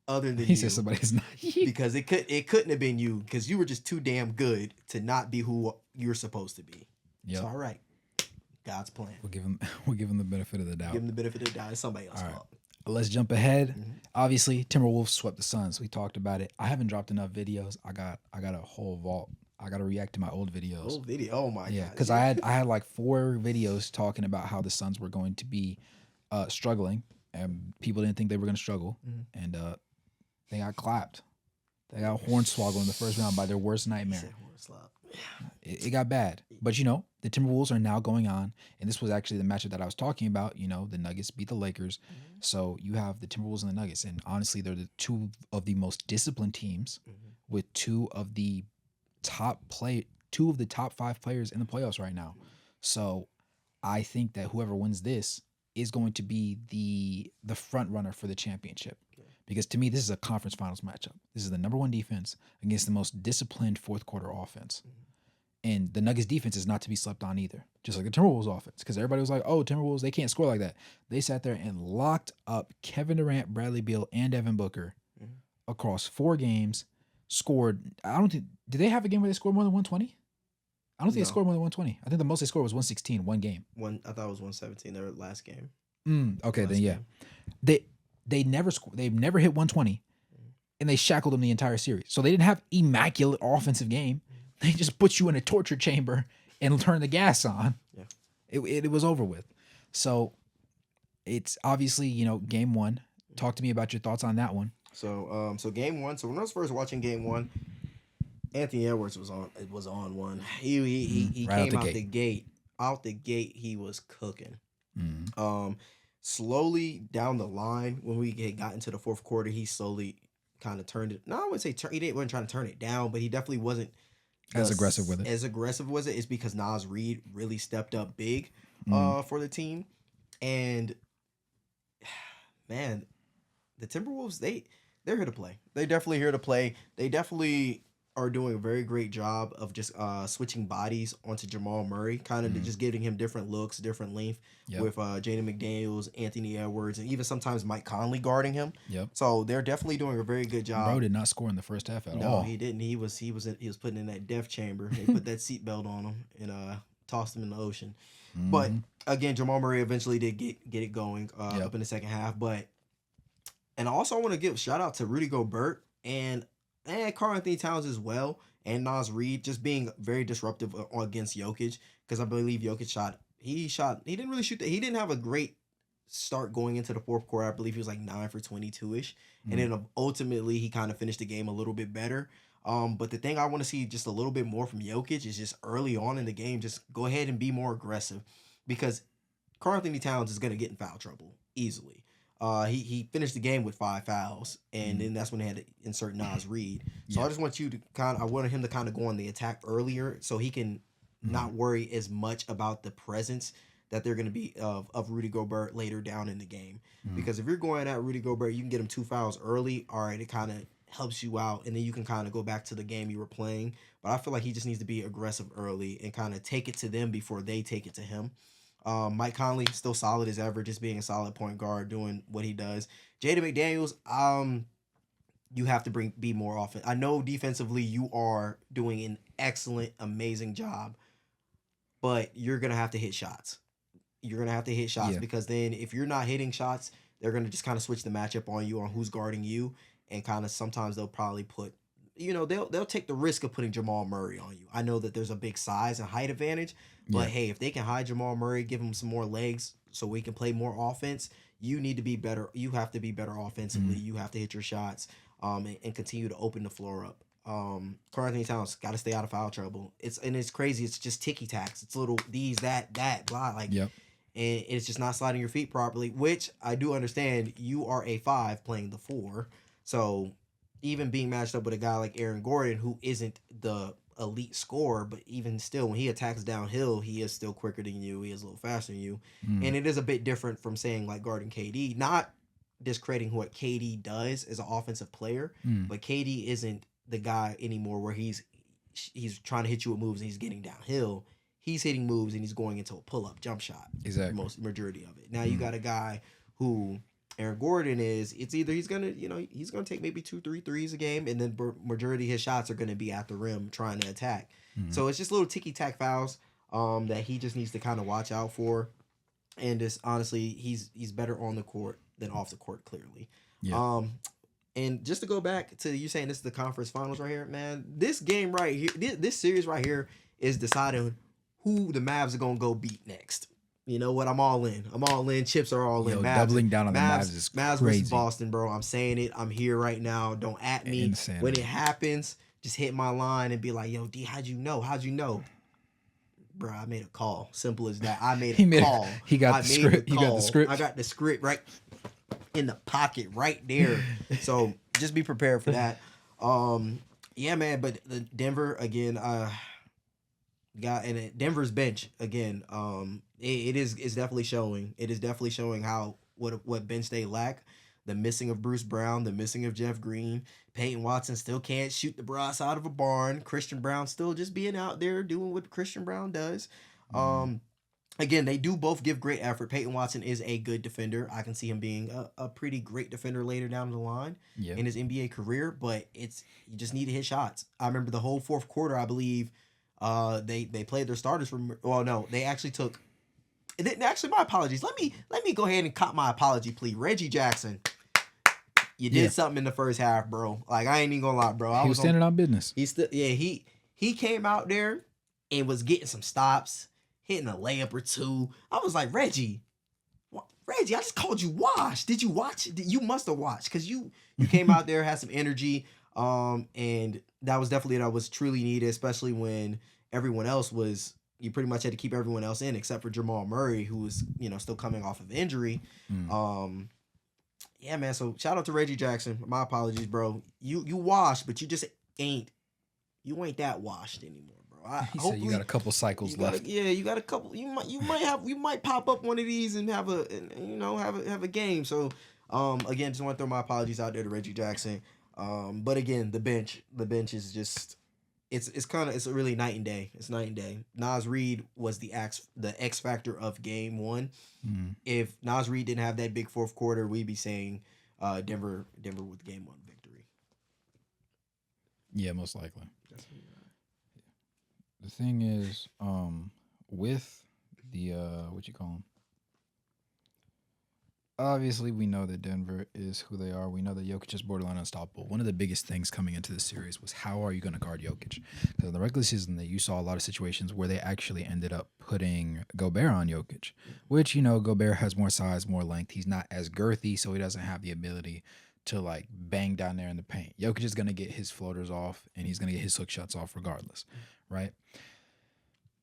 other than He you. said somebody's not. Because it couldn't have been you because you were just too damn good to not be who you're supposed to be. Yep. It's all right. God's plan. We'll give him the benefit of the doubt. Give him the benefit of the doubt. It's somebody else's All right. fault. Let's jump ahead. Mm-hmm. Obviously, Timberwolves swept the Suns. We talked about it. I haven't dropped enough videos. I got a whole vault. I got to react to my old videos. Old video. Oh my Yeah, god. because I had like 4 videos talking about how the Suns were going to be struggling, and people didn't think they were going to struggle, and they got clapped. They got hornswoggled in the first round by their worst nightmare. It got bad, but the Timberwolves are now going on, and this was actually the matchup that I was talking about. The Nuggets beat the Lakers, so you have the Timberwolves and the Nuggets, and honestly, they're the two of the most disciplined teams with two of the top 5 players in the playoffs right now. So I think that whoever wins this is going to be the front runner for the championship. Because to me, this is a conference finals matchup. This is the number 1 defense against the most disciplined fourth quarter offense. And the Nuggets defense is not to be slept on either, just like the Timberwolves offense. Because everybody was like, oh, Timberwolves, they can't score like that. They sat there and locked up Kevin Durant, Bradley Beal, and Devin Booker across 4 games, scored. Did they have a game where they scored more than 120? I don't think they scored more than 120. I think the most they scored was 116, one game. I thought it was 117, their last game. Okay, last then yeah. game. They never scored. They've never hit 120, and they shackled them the entire series. So they didn't have immaculate offensive game. They just put you in a torture chamber and turn the gas on. Yeah, it was over with. So it's obviously game 1. Talk to me about your thoughts on that one. So game 1. So when I was first watching game 1, Anthony Edwards was on one. He Right came out out the the gate. Out the gate, he was cooking. Mm. Slowly down the line, when we got into the fourth quarter, he slowly kind of turned it. No, I wouldn't say wasn't trying to turn it down, but he definitely wasn't As aggressive with it. As aggressive was it? It's because Nas Reed really stepped up big for the team, and man, the Timberwolves they're here to play. They're definitely here to play. They definitely are doing a very great job of just switching bodies onto Jamal Murray, kind of just giving him different looks, different length with Jaden McDaniels, Anthony Edwards, and even sometimes Mike Conley guarding him. Yep. So they're definitely doing a very good job. Bro did not score in the first half at all. No, he didn't. He was putting in that death chamber. They put that seatbelt on him and tossed him in the ocean. But again, Jamal Murray eventually did get it going up in the second half. And also I want to give a shout out to Rudy Gobert and Karl Anthony Towns as well, and Nas Reed just being very disruptive against Jokic, because I believe Jokic he didn't really shoot he didn't have a great start going into the fourth quarter. I believe he was like 9 for 22-ish, and then ultimately he kind of finished the game a little bit better. But the thing I want to see just a little bit more from Jokic is just early on in the game, just go ahead and be more aggressive. because Karl Anthony Towns is going to get in foul trouble easily. He finished the game with 5 fouls, and Mm. then that's when they had to insert Nas Reed. So I Yeah. just want you to I wanted him to kind of go on the attack earlier, so he can Mm. not worry as much about the presence that they're going to be of Rudy Gobert later down in the game. Mm. Because if you're going at Rudy Gobert, you can get him 2 fouls early. All right, it kind of helps you out, and then you can kind of go back to the game you were playing. But I feel like he just needs to be aggressive early and kind of take it to them before they take it to him. Mike Conley still solid as ever, just being a solid point guard, doing what he does. Jaden McDaniels, you have to be more often. I know defensively you are doing an excellent, amazing job, but you're gonna have to hit shots. You're gonna have to hit shots Yeah. because then if you're not hitting shots, they're gonna just kind of switch the matchup on you on who's guarding you, and kind of sometimes they'll probably put, they'll take the risk of putting Jamal Murray on you. I know that there's a big size and height advantage, but Yeah. hey, if they can hide Jamal Murray, give him some more legs so we can play more offense. You need to be better. You have to be better offensively. Mm. You have to hit your shots, and continue to open the floor up. Karl Anthony Towns got to stay out of foul trouble. It's crazy. It's just ticky tacks. It's little these that blah like, Yep. and it's just not sliding your feet properly, which I do understand. You are a 5 playing the 4. So even being matched up with a guy like Aaron Gordon, who isn't the elite scorer, but even still, when he attacks downhill, he is still quicker than you. He is a little faster than you. Mm. And it is a bit different from saying like guarding KD. Not discrediting what KD does as an offensive player, Mm. but KD isn't the guy anymore where he's trying to hit you with moves and he's getting downhill. He's hitting moves and he's going into a pull up jump shot for Exactly. most majority of it. Now you Mm. got a guy who Aaron Gordon is. It's either he's gonna take maybe 2 3 threes a game, and then majority of his shots are gonna be at the rim trying to attack. Mm. So it's just little ticky tack fouls that he just needs to kind of watch out for. And just honestly, he's better on the court than off the court clearly. Yeah. Um, and just to go back to you saying this is the conference finals right here, man. This game right here, this series right here is deciding who the Mavs are gonna go beat next. You know what? I'm all in. I'm all in. Chips are all in. Yo, Mavs, doubling down on the Mavs, Mavs is Mavs versus crazy. Boston, bro. I'm saying it. I'm here right now. Don't at me when Insanity. it happens. Just hit my line and be like, "Yo, D, how'd you know? How'd you know?" Bro, I made a call. Simple as that. I made He a made. call. He got I the made script. the He got the call. script. I got the script right in the pocket right there. So just be prepared for that. Yeah, man. But the Denver again. Got and Denver's bench again. It is it's definitely showing. It is definitely showing how what bench they lack. The missing of Bruce Brown, the missing of Jeff Green. Peyton Watson still can't shoot the brass out of a barn. Christian Brown still just being out there doing what Christian Brown does. Mm. Um, Again, they do both give great effort. Peyton Watson is a good defender. I can see him being a pretty great defender later down the line Yeah. in his NBA career, but you just need to hit shots. I remember the whole fourth quarter, I believe, they played their starters from well no, they actually took actually my apologies. Let me go ahead and cop my apology plea. Reggie Jackson, you did Yeah. something in the first half, bro. Like I ain't even gonna lie, bro. I He was was on standing on business. he still yeah, he came out there and was getting some stops, hitting a layup or two. I was like, Reggie, Reggie, I just called you wash. Did you watch? You must have watched because you came out there, had some energy, and that was truly needed, especially when everyone else was. You pretty much had to keep everyone else in except for Jamal Murray, who was still coming off of injury. Mm. Yeah, man. So shout out to Reggie Jackson. My apologies, bro. You washed, but ain't you ain't that washed anymore, bro. He said you got a couple cycles left. You got a couple. You might pop up one of these and have have a game. So again, just want to throw my apologies out there to Reggie Jackson. But again, the bench is just it's a really night and day. It's night and day. Nas Reed was the X factor of game one. Mm. If Nas Reed didn't have that big fourth quarter, we'd be saying Denver with game one victory. Yeah, most likely. The thing is, with the what you call them? Obviously, we know that Denver is who they are. We know that Jokic is borderline unstoppable. One of the biggest things coming into this series was how are you going to guard Jokic? Because in the regular season, that you saw a lot of situations where they actually ended up putting Gobert on Jokic, which Gobert has more size, more length. He's not as girthy, so he doesn't have the ability to like bang down there in the paint. Jokic is going to get his floaters off, and he's going to get his hook shots off regardless, right?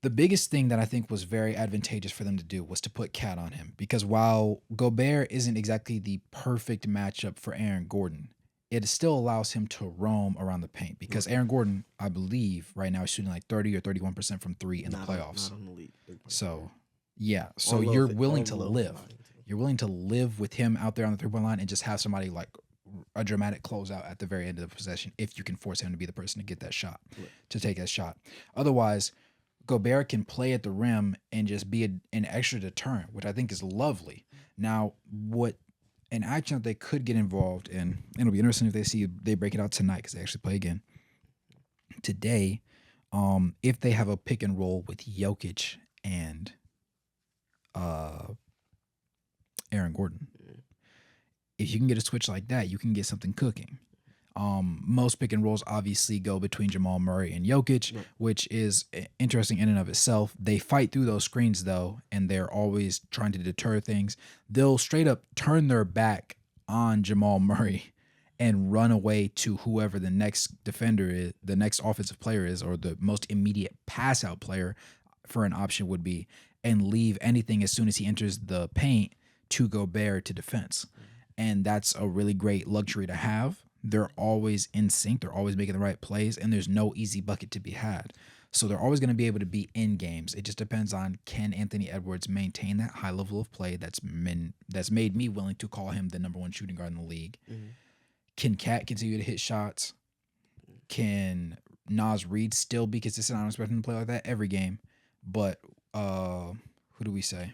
The biggest thing that I think was very advantageous for them to do was to put Cat on him because while Gobert isn't exactly the perfect matchup for Aaron Gordon, it still allows him to roam around the paint because Right. Aaron Gordon, I believe, right now is shooting like 30 or 31% from three in the Not playoffs. on the league 3-point shooter. So, yeah. So On low, you're willing on to low live. volume too. You're willing to live with him out there on the 3-point line and just have somebody like a dramatic closeout at the very end of the possession if you can force him to be the person to get that shot, Right. to take that shot. Otherwise, Gobert can play at the rim and just be an extra deterrent, which I think is lovely. Now, what an action that they could get involved in, and it'll be interesting if they break it out tonight because they actually play again today. If they have a pick and roll with Jokic and uh, Aaron Gordon, if you can get a switch like that, you can get something cooking. Most pick and rolls obviously go between Jamal Murray and Jokic, Right. which is interesting in and of itself. They fight through those screens though, and they're always trying to deter things. They'll straight up turn their back on Jamal Murray and run away to whoever the next defender is, the next offensive player is, or the most immediate pass out player for an option would be, and leave anything as soon as he enters the paint to Gobert to defense. And that's a really great luxury to have. They're always in sync. They're always making the right plays, and there's no easy bucket to be had. So they're always going to be able to be in games. It just depends on can Anthony Edwards maintain that high level of play that's made me willing to call him the number one shooting guard in the league. Mm-hmm. Can Cat continue to hit shots? Can Nas Reed still be consistent? I don't expect him to play like that every game, but who do we say?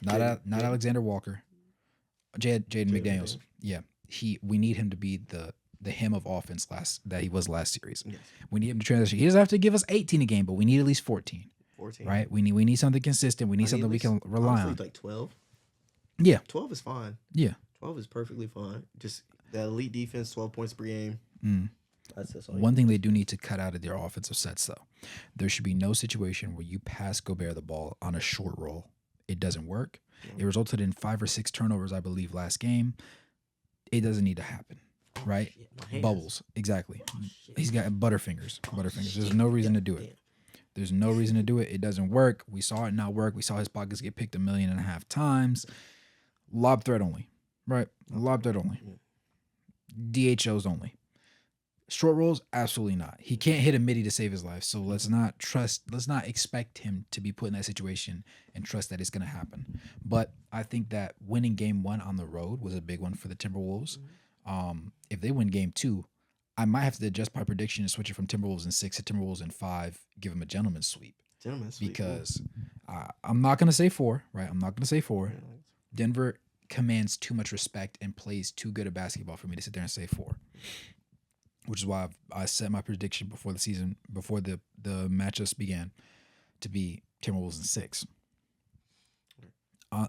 Not Alexander Walker. Jaden McDaniels. Yeah, we need him to be the him of offense that he was last series. Yes. We need him to transition. He doesn't have to give us 18 a game, but we need at least 14. 14. Right? We need something consistent. We need something we can rely on. Like 12. Yeah. 12 is fine. Yeah. 12 is perfectly fine. Just the elite defense, 12 points per game. Mm. That's all. One thing they do need to cut out of their offensive sets, though, there should be no situation where you pass Gobert the ball on a short roll. It doesn't work. It resulted in 5 or 6 turnovers, I believe, last game. It doesn't need to happen, right? Shit, Bubbles, exactly. He's got butterfingers. Butterfingers. Shit. There's no reason to do it. Damn. There's no reason to do it. It doesn't work. We saw it not work. We saw his pockets get picked 1.5 million times. Lob threat only, right? Lob threat only. DHOs only. Short rolls, absolutely not. He can't hit a midi to save his life. So let's not expect him to be put in that situation and trust that it's going to happen. But I think that winning game 1 on the road was a big one for the Timberwolves. If they win game 2, I might have to adjust my prediction and switch it from Timberwolves in 6 to Timberwolves in 5, give them a gentleman's sweep. Because I'm not going to say 4, right? I'm not going to say 4. Yeah. Denver commands too much respect and plays too good a basketball for me to sit there and say 4. Which is why I set my prediction before the matchups began, to be Timberwolves in 6.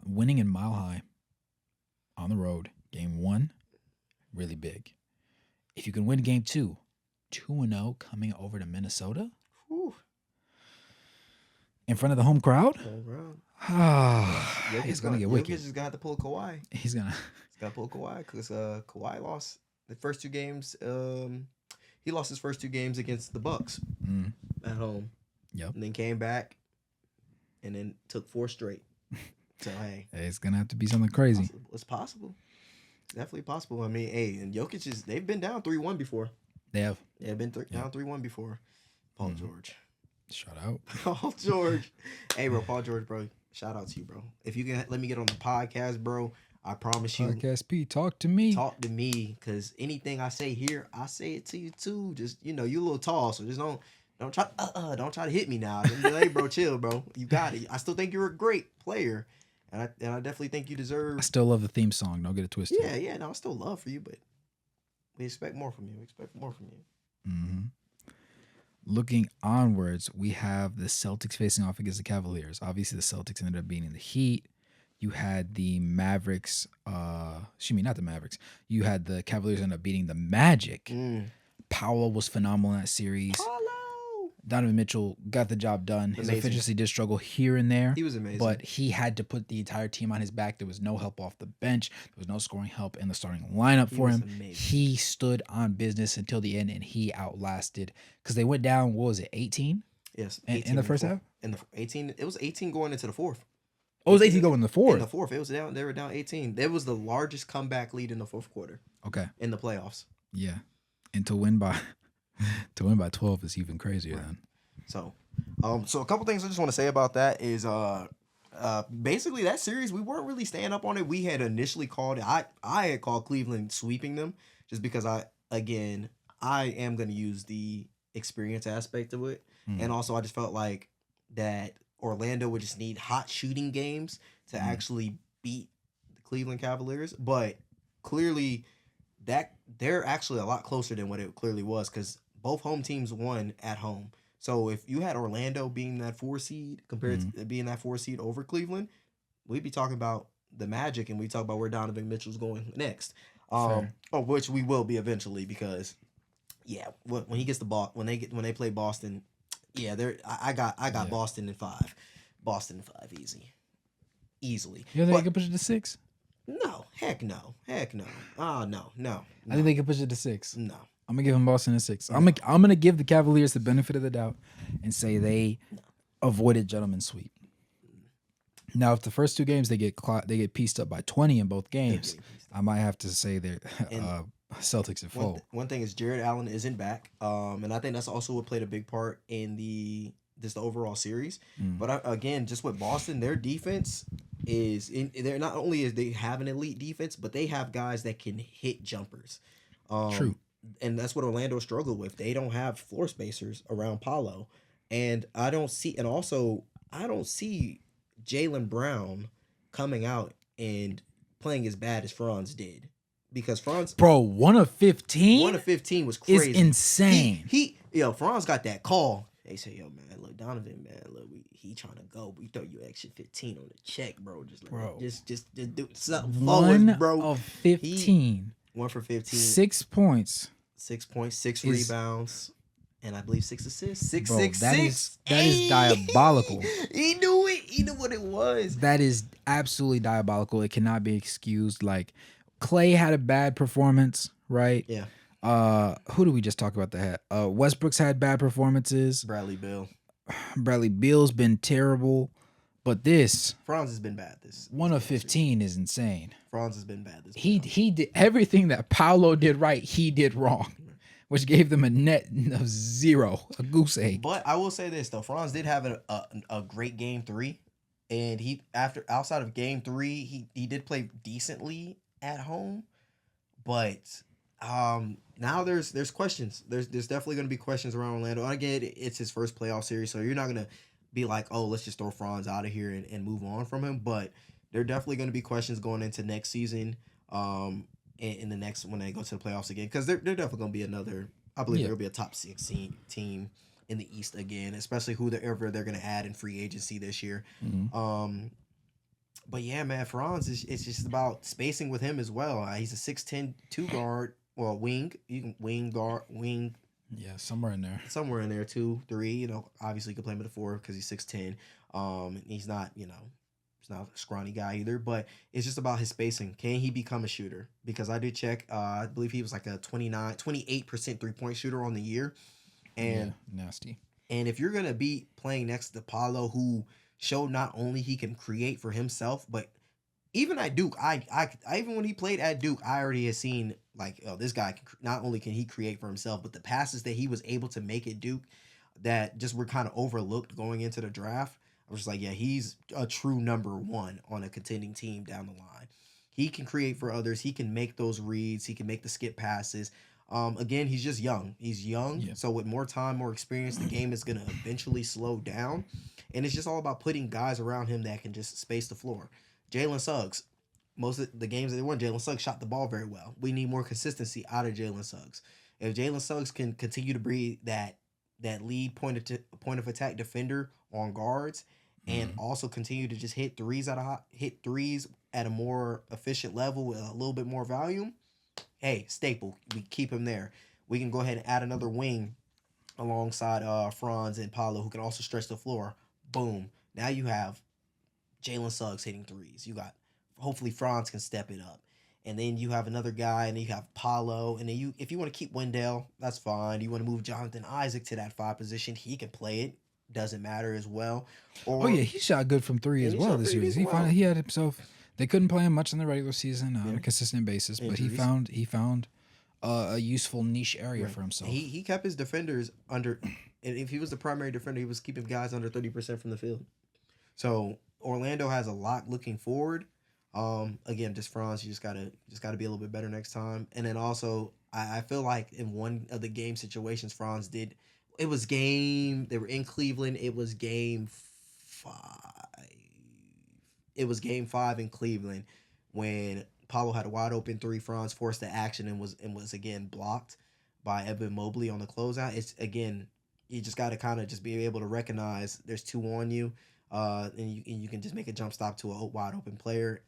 Winning in Mile High on the road, game 1, really big. If you can win game 2, 2-0 coming over to Minnesota, in front of the home crowd, he's gonna get wicked. Jokic just got to pull Kawhi. He's got to pull Kawhi because Kawhi lost the first 2 games. He lost his first 2 games against the Bucks at home. Yep. And then came back and then took 4 straight. So hey, it's gonna have to be something crazy. It's possible. It's definitely possible. I mean, hey, and Jokic they've been down 3-1 before. They have. They've been down 3-1 before. Paul George. Shout out. Paul George. Hey, bro, Paul George, bro. Shout out to you, bro. If you can let me get on the podcast, bro, I promise you. Podcast P, talk to me. Talk to me, because anything I say here, I say it to you too. Just, you a little tall, so just don't try to hit me now. Just be like, hey, bro, chill, bro. You got it. I still think you're a great player, and I definitely think you deserve. I still love the theme song. Don't get it twisted. Yeah. No, I still love for you, but we expect more from you. Mm-hmm. Looking onwards, we have the Celtics facing off against the Cavaliers. Obviously, the Celtics ended up beating the Heat. You had the Mavericks. Not the Mavericks. You had the Cavaliers end up beating the Magic. Powell was phenomenal in that series. Donovan Mitchell got the job done. His efficiency did struggle here and there. He was amazing. But he had to put the entire team on his back. There was no help off the bench. There was no scoring help in the starting lineup for him. Amazing. He stood on business until the end, and he outlasted. Because they went down, what was it, 18? Yes, in 18 the in the first fourth. half. In the 18, it was 18 going into the fourth. Oh, it was 18 18 going in the in the fourth. fourth. It was down. They were down 18. It was the largest comeback lead in the fourth quarter Okay, in the playoffs. yeah, and to win by to win by 12 is even crazier. Right. Then So, so a couple things I just want to say about that is, basically that series we weren't really staying up on it. We had initially called it. I had called Cleveland sweeping them just because again I am going to use the experience aspect of it, and mm, also I just felt like that Orlando would just need hot shooting games to mm, actually beat the Cleveland Cavaliers, but clearly that they're actually a lot closer than what it clearly was because both home teams won at home. So if you had Orlando being that 4 seed compared mm, to being that 4 seed over Cleveland, we'd be talking about the Magic and we talk about where Donovan Mitchell's going next. fair. Which we will be eventually because yeah, when he gets the ball when they play Boston, yeah, I got Yeah, Boston in 5, Boston in 5 easily. you think they But could push it to 6? no, heck no, no, no, I think no, they could push it to 6. no, I'm gonna give them Boston a 6. no, I'm gonna give the Cavaliers the benefit of the doubt and say they no. avoided gentleman's sweep. Now, if the first two games they get pieced up by 20 in both They're games, getting pieced I up. might have to say they're And Celtics in full. one thing is Jared Allen isn't back, and I think that's also what played a big part in the overall series. Mm, But again, just with Boston, their defense is in. They're not only is they have an elite defense, but they have guys that can hit jumpers. true. Um, and that's what Orlando struggled with. They don't have floor spacers around Paulo, and I don't see Jalen Brown coming out and playing as bad as Franz did because Franz Bro, 1 of 1 15 of 15 was is crazy. insane. Franz got that call. They say, yo, man, look, Donovan, man, look, he trying to go. We throw you extra 15 on the check, bro. Bro. Just do something for us, 1 bro. of He 15. 1 for 15, 6 points 6 points, 6 is rebounds, and I believe 6 assists. Six, bro, six, that is six. that is Hey! diabolical. He knew it. He knew what it was. That is absolutely diabolical. It cannot be excused. Like Clay had a bad performance, right? Yeah, Who do we just talk about that had? Westbrook's had bad performances. Bradley Bill. Bradley Beal's been terrible. But this Franz has been bad this 1 of series. 15 is insane. Franz has been bad this He did everything that Paolo did right, he did wrong, which gave them a net of 0, a goose egg. But I will say this though, Franz did have a great game 3, and he after outside of game 3, he did play decently at home, but now there's questions. There's definitely going to be questions around Orlando. I get it, it's his first playoff series, so you're not gonna be like, oh, let's just throw Franz out of here and move on from him. But there are definitely going to be questions going into next season. In the next when they go to the playoffs again, because they're definitely going to be another. I believe Yeah. there will be a top 16 team in the East again, especially whoever they're going to add in free agency this year. Mhm. But yeah, man, Franz it's just about spacing with him as well. He's a 6'10" two guard, well wing. You can wing guard, wing Yeah, somewhere in there. somewhere in there 2, 3. Obviously you can play him at the 4 because he's 6'10". He's not he's not a scrawny guy either. But it's just about his spacing. Can he become a shooter? Because I did check. I believe he was like a 28% 3-point shooter on the year, Yeah, and nasty. and if you're gonna be playing next to Paulo, who showed not only he can create for himself, but even at Duke, I even when he played at Duke, I already had seen like, oh, this guy not only can he create for himself, but the passes that he was able to make at Duke that just were kind of overlooked going into the draft. I was just like, yeah, he's a true number 1 on a contending team down the line. He can create for others. He can make those reads. He can make the skip passes. Again, he's just young. He's young, Yeah. so with more time, more experience, the game is gonna eventually slow down, and it's just all about putting guys around him that can just space the floor. Jalen Suggs, most of the games that they won, Jalen Suggs shot the ball very well. We need more consistency out of Jalen Suggs. If Jalen Suggs can continue to be that lead point of attack defender on guards, and Mhm. also continue to just hit threes at a more efficient level with a little bit more volume, hey, staple. We keep him there. We can go ahead and add another wing alongside Franz and Paulo who can also stretch the floor. Boom. Now you have Jalen Suggs hitting threes. You got hopefully Franz can step it up. And then you have another guy, and then you have Paulo, and then if you want to keep Wendell, that's fine. You want to move Jonathan Isaac to that 5 position, he can play it. doesn't matter as well. Oh Or yeah, he shot good from three and as he well shot this pretty year. decent He finally well. he had himself. They couldn't play him much in the regular season on Yeah, a consistent basis, but he injuries. found a useful niche area Right. for He himself. he kept his defenders under, and if he was the primary defender, he was keeping guys under 30% from the field. So Orlando has a lot looking forward. Again, just Franz, you just gotta be a little bit better next time. And then also, I feel like in one of the game situations, Franz did. It was game. They were in Cleveland. It was game 5. It was game 5 in Cleveland when Paulo had a wide open three. Franz forced the action and was again blocked by Evan Mobley on the closeout. It's again, you just got to kind of just be able to recognize there's two on you, and you can just make a jump stop to a wide open player.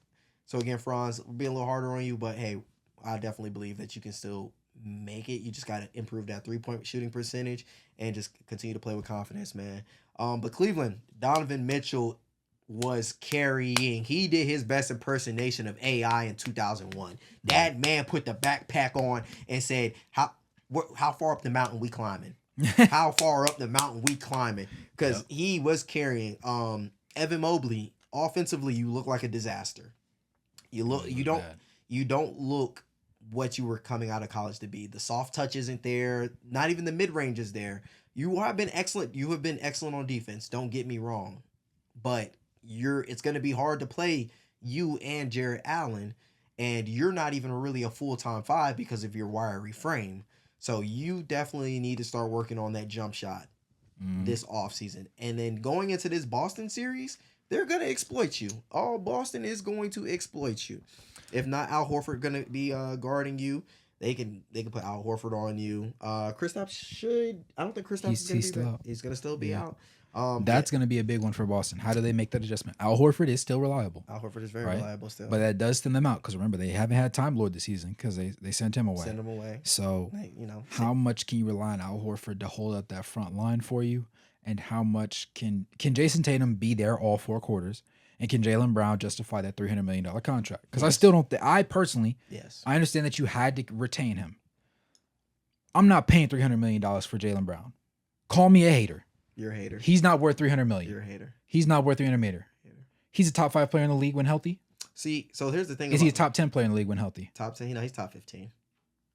So again, Franz, we'll be a little harder on you, but hey, I definitely believe that you can still make it. You just got to improve that 3 point shooting percentage and just continue to play with confidence, man. But Cleveland, Donovan Mitchell was carrying. He did his best impersonation of AI in 2001. Yeah. That man put the backpack on and said, how far up the mountain we climbing? How far up the mountain we climbing?" Yep. Because he was carrying. Evan Mobley, offensively, you look like a disaster. You look. He You was don't. bad. You don't look what you were coming out of college to be. The soft touch isn't there. Not even the mid range is there. You have been excellent. You have been excellent on defense. Don't get me wrong, but it's going to be hard to play you and Jared Allen, and you're not even really a full-time 5 because of your wiry frame. So you definitely need to start working on that jump shot this offseason. And then going into this Boston series, they're going to exploit you. Oh, Boston is going to exploit you. If not, Al Horford going to be guarding you. They can put Al Horford on you. Kristaps should. I don't think Kristaps is going He's to be still back. out. He's going to still be Yeah. out. That's going to be a big one for Boston. How do they make that adjustment? Al Horford is still reliable, Al Horford is very right? reliable still. But that does thin them out because remember they haven't had Time Lord this season because they sent him away. Send him away. So Like, how much can you rely on Al Horford to hold up that front line for you, and how much can Jason Tatum be there all 4 quarters, and can Jaylen Brown justify that $300 million contract? Because I Yes. still don't. I personally, yes, I understand that you had to retain him. I'm not paying $300 million for Jaylen Brown. Call me a hater. you're a hater. He's not worth $300 million. You're a hater. He's not worth $300 million. He's a top 5 player in the league when healthy. See, so here's the thing. Is he a top 10 player in the league when healthy? top 10? He's top 15.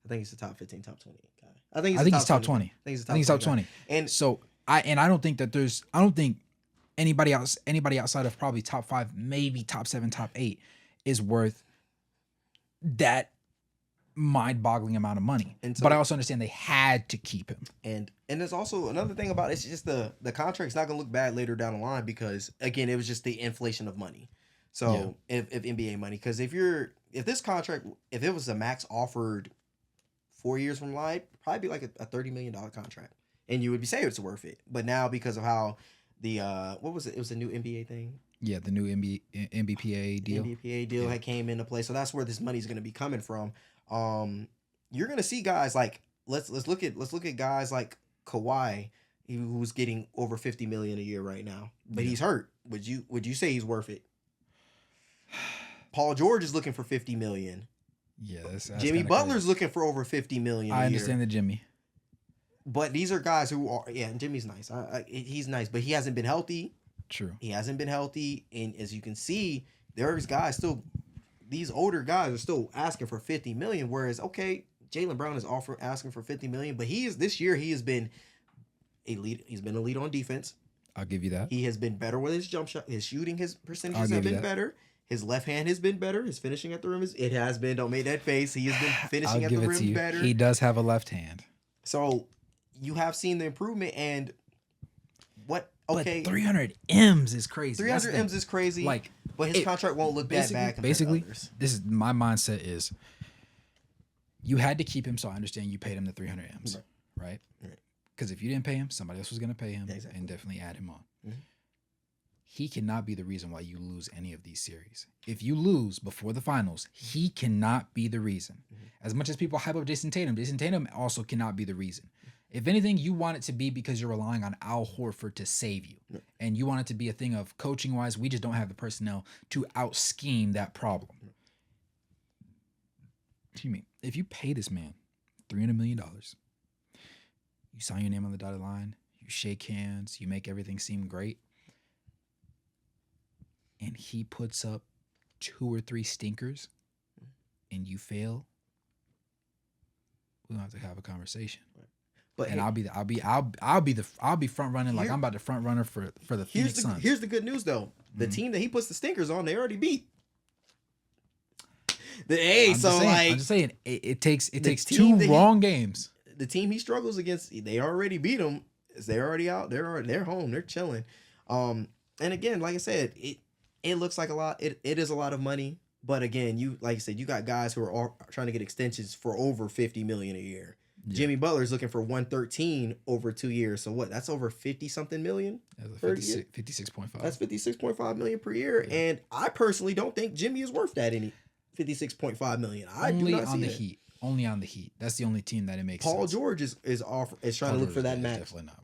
I think he's the top 15, top 20 guy. I think he's top 20. I think he's top 20. guy. And So I don't think that I don't think anybody outside of probably top 5, maybe top 7, top 8 is worth that mind-boggling amount of money. And so- but I also understand they had to keep him. and there's also another thing about it, it's just the contract's not gonna look bad later down the line because again it was just the inflation of money. So if NBA money, because if this contract, if it was a max offered 4 years from live, probably be like a $30 million contract, and you would be say it's worth it. But now because of how the what was it? It was a new NBA thing. Yeah, the new NBPA deal. NBPA deal had came into play, so that's where this money's going to be coming from. You're going to see guys like let's look at guys like Kawhi, who's getting over $50 million a year right now, but he's hurt. Would you say he's worth it? Paul George is looking for $50 million. Yeah, that's Jimmy Butler's looking for over $50 million. I understand the Jimmy, but these are guys who are and Jimmy's nice. He's nice, but he hasn't been healthy. True. He hasn't been healthy, and as you can see, there's guys still. These older guys are still asking for $50 million. Whereas, okay, Jaylen Brown is asking for $50 million, but this year he has been elite. He's been elite on defense. I'll give you that. He has been better with his jump shot. His shooting, his percentages I'll have give you been that. better. His left hand has been better. His finishing at the rim it has been. Don't make that face. He has been finishing I'll at give the it to rim you. better. He does have a left hand. So you have seen the improvement, and what? Okay, But 300 M's is crazy. 300 M's is crazy. Like, but his contract won't look that bad. Basically, others. this is my mindset is you had to keep him, so I understand you paid him the 300 M's, right? Because if you didn't pay him, somebody else was going to pay him and definitely add him on. Mhm. He cannot be the reason why you lose any of these series. If you lose before the finals, he cannot be the reason. As much as people hype up Jason Tatum also cannot be the reason. If anything, you want it to be because you're relying on Al Horford to save you. And you want it to be a thing of coaching-wise, we just don't have the personnel to out-scheme that problem. Excuse me. If you pay this man $300 million, you sign your name on the dotted line, you shake hands, you make everything seem great, and he puts up 2 or 3 stinkers, and you fail, we'll have to have a conversation. But And I'll be front running like here, I'm about to front runner for the Phoenix Suns. here's the good news though. The team that he puts the stinkers on, they already beat. I'm just saying it takes 2 wrong games. The team he struggles against, they already beat him. They're already out. They're home. They're chilling. And again, like I said, it looks like a lot. It is a lot of money. But again, you like I said, you got guys who are all trying to get extensions for over $50 million a year. Yeah. Jimmy Butler's looking for 113 over 2 years. So what? That's over 50 something million. That's 56.5. That's 56.5 million per year. Yeah. And I personally don't think Jimmy is worth that 56.5 million. Only on the Heat. Only on the Heat. That's the only team that it makes Paul sense. George is trying to look for that max. Definitely not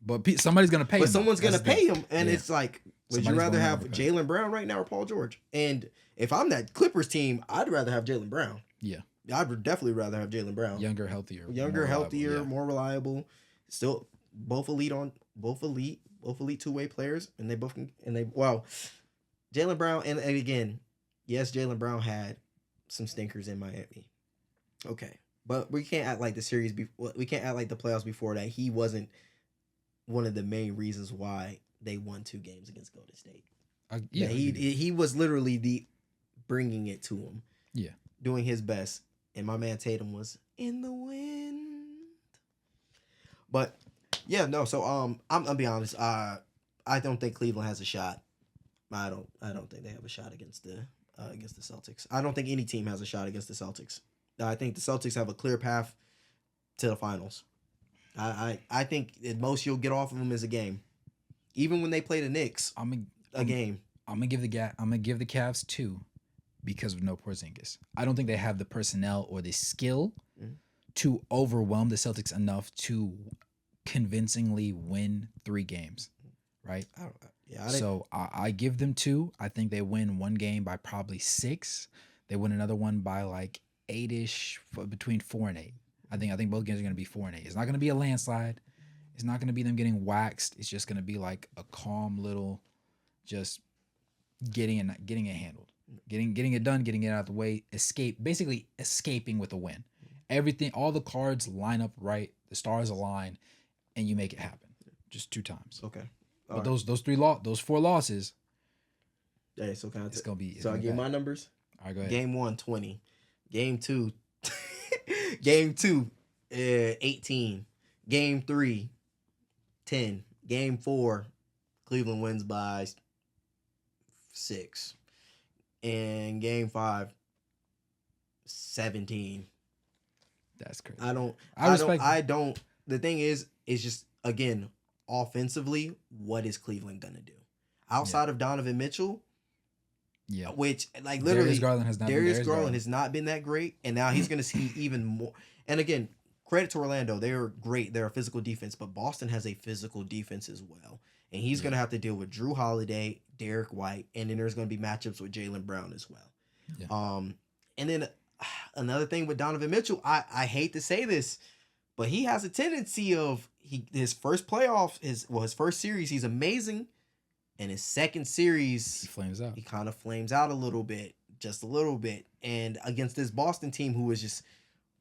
worth it. But somebody's gonna pay him. But someone's gonna pay him, and it's like, would you rather have Jaylen Brown right now or Paul George? And if I'm that Clippers team, I'd rather have Jaylen Brown. Yeah, I'd definitely rather have Jaylen Brown. Younger, healthier, more reliable. Still, both elite two-way players, and they both can. And Jaylen Brown, and again, yes, Jaylen Brown had some stinkers in Miami. Okay, but we can't act like the series. We can't act like the playoffs before that. He wasn't one of the main reasons why they won 2 games against Golden State. He was literally bringing it to him. Yeah, doing his best, and my man Tatum was in the wind. But yeah, no. So I'm be honest. I don't think Cleveland has a shot. I don't think they have a shot against the Celtics. I don't think any team has a shot against the Celtics. I think the Celtics have a clear path to the finals. I think at most you'll get off of them is a game. Even when they play the Knicks, a game. I'm gonna give the Cavs 2 because of no Porzingis. I don't think they have the personnel or the skill to overwhelm the Celtics enough to convincingly win 3 games. Right? So I give them 2. I think they win 1 game by probably 6. They win another one by like 8-ish, between 4 and 8. I think both games are going to be 4 and 8. It's not going to be a landslide. It's not going to be them getting waxed. It's just going to be like a calm little, just getting it handled, getting it done, getting it out of the way, basically escaping with a win. Everything, all the cards line up right, the stars align, and you make it happen. Just 2 times. Okay. But those 4 losses. Yeah, so it's gonna be. So I give my numbers. All right, go ahead. Game 1, 20. Game 2, Game 2, 18. Game 3, 10. Game 4, Cleveland wins by 6. And Game 5, 17. That's crazy. I don't. The thing is just, again, offensively, what is Cleveland gonna do outside of Donovan Mitchell? Yeah, which like literally Darius Garland has not been that great, and now he's gonna see even more. And again, credit to Orlando, they're great. They're a physical defense, but Boston has a physical defense as well, and he's gonna have to deal with Drew Holiday, Derek White, and then there's gonna be matchups with Jaylen Brown as well. Yeah. And then another thing with Donovan Mitchell, I hate to say this, but he has a tendency of his first playoff, his first series, he's amazing. And his second series, he flames out. He kind of flames out a little bit, just a little bit. And against this Boston team who is just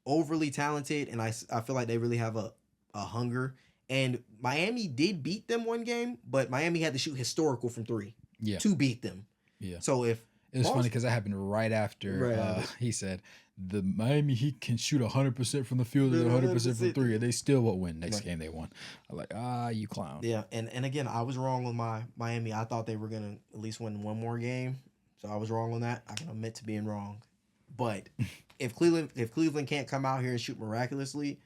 overly talented, and I feel like they really have a hunger. And Miami did beat them 1 game, but Miami had to shoot historical from 3 to beat them. Yeah. So if it was funny because that happened right after he said the Miami Heat can shoot 100% from the field and 100% from 3, and they still won't win. Next game they won. I'm like, you clown. Yeah, and again, I was wrong on my Miami. I thought they were gonna at least win 1 more game, so I was wrong on that. I can admit to being wrong. But if Cleveland can't come out here and shoot miraculously,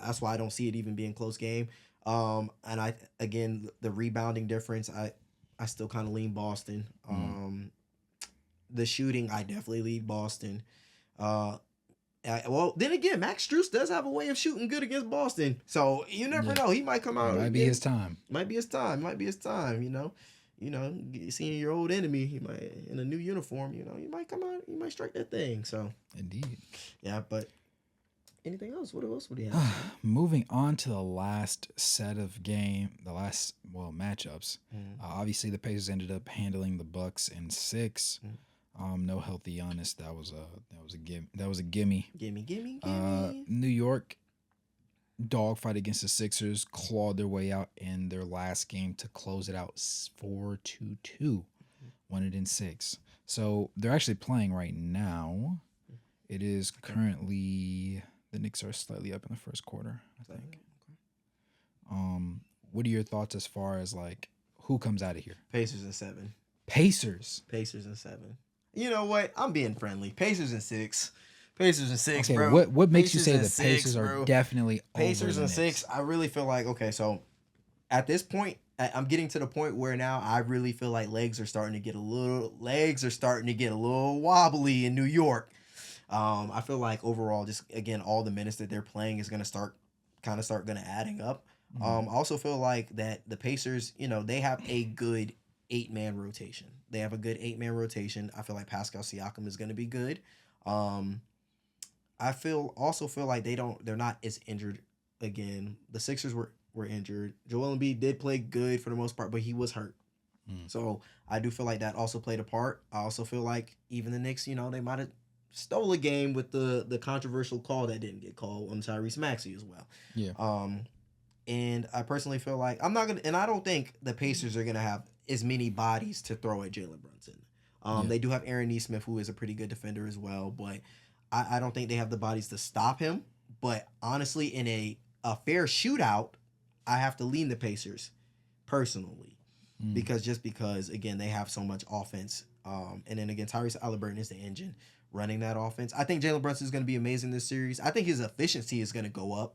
that's why I don't see it even being a close game. And the rebounding difference, I still kind of lean Boston. The shooting, I definitely lead Boston. Well, then again, Max Strus does have a way of shooting good against Boston, so you never know. He might come out. It might be his time. Might be his time. Seeing your old enemy, he might in a new uniform. You might come out. He might strike that thing. So indeed, yeah. But Anything else? What else would he have, Sam? Moving on to the last set of the last matchups. Mm, Obviously, the Pacers ended up handling the Bucks in six. mm. No healthy Giannis. That was a gimme. Gimme, gimme, gimme. New York dogfight against the Sixers, clawed their way out in their last game to close it out 4-2, won it in six. So they're actually playing right now. It is currently the Knicks are slightly up in the first quarter, I think. What are your thoughts as far as like who comes out of here? Pacers in 7. Pacers. Pacers in 7. You know what? I'm being friendly. Pacers in 6. Pacers in 6, Okay, bro. what makes you Pacers say in the 6, Pacers bro. are definitely Pacers over in the 6. Knicks? I really feel like, okay, so at this point, I'm getting to the point where now I really feel like legs are starting to get a little wobbly in New York. I feel like overall, just again, all the minutes that they're playing is gonna start gonna adding up. I also feel like that the Pacers, they have a good 8-man rotation. They have a good 8-man rotation. I feel like Pascal Siakam is gonna be good. Um, I feel like they're not as injured again. The Sixers were injured. Joel Embiid did play good for the most part, but he was hurt. So I do feel like that also played a part. I also feel like even the Knicks, they might have stole a game with the controversial call that didn't get called on Tyrese Maxey as well. Yeah. And I personally feel like I don't think the Pacers are gonna have as many bodies to throw at Jalen Brunson. They do have Aaron Nesmith, who is a pretty good defender as well, but I don't think they have the bodies to stop him. But honestly, in a fair shootout, I have to lean the Pacers personally because again they have so much offense. And then again, Tyrese Halliburton is the engine running that offense. I think Jalen Brunson is going to be amazing this series. I think his efficiency is going to go up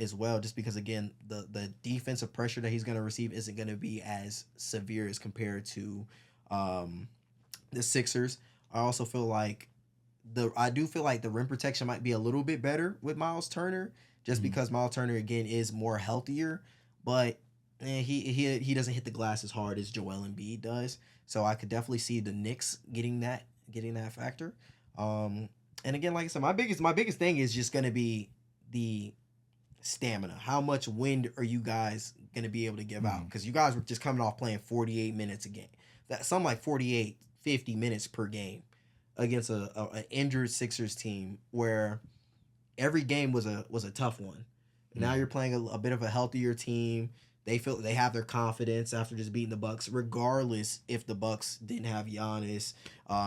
as well, just because again the defensive pressure that he's going to receive isn't going to be as severe as compared to the Sixers. I do feel like the rim protection might be a little bit better with Miles Turner, just because Miles Turner again is more healthier, but he doesn't hit the glass as hard as Joel Embiid does. So I could definitely see the Knicks getting that factor. And again, like I said, my biggest thing is just gonna be the stamina. How much wind are you guys gonna be able to give out? Because you guys were just coming off playing 48 minutes a game. That some like 48, 50 minutes per game against a injured Sixers team where every game was a tough one. Now you're playing a bit of a healthier team. They feel they have their confidence after just beating the Bucks, regardless if the Bucks didn't have Giannis,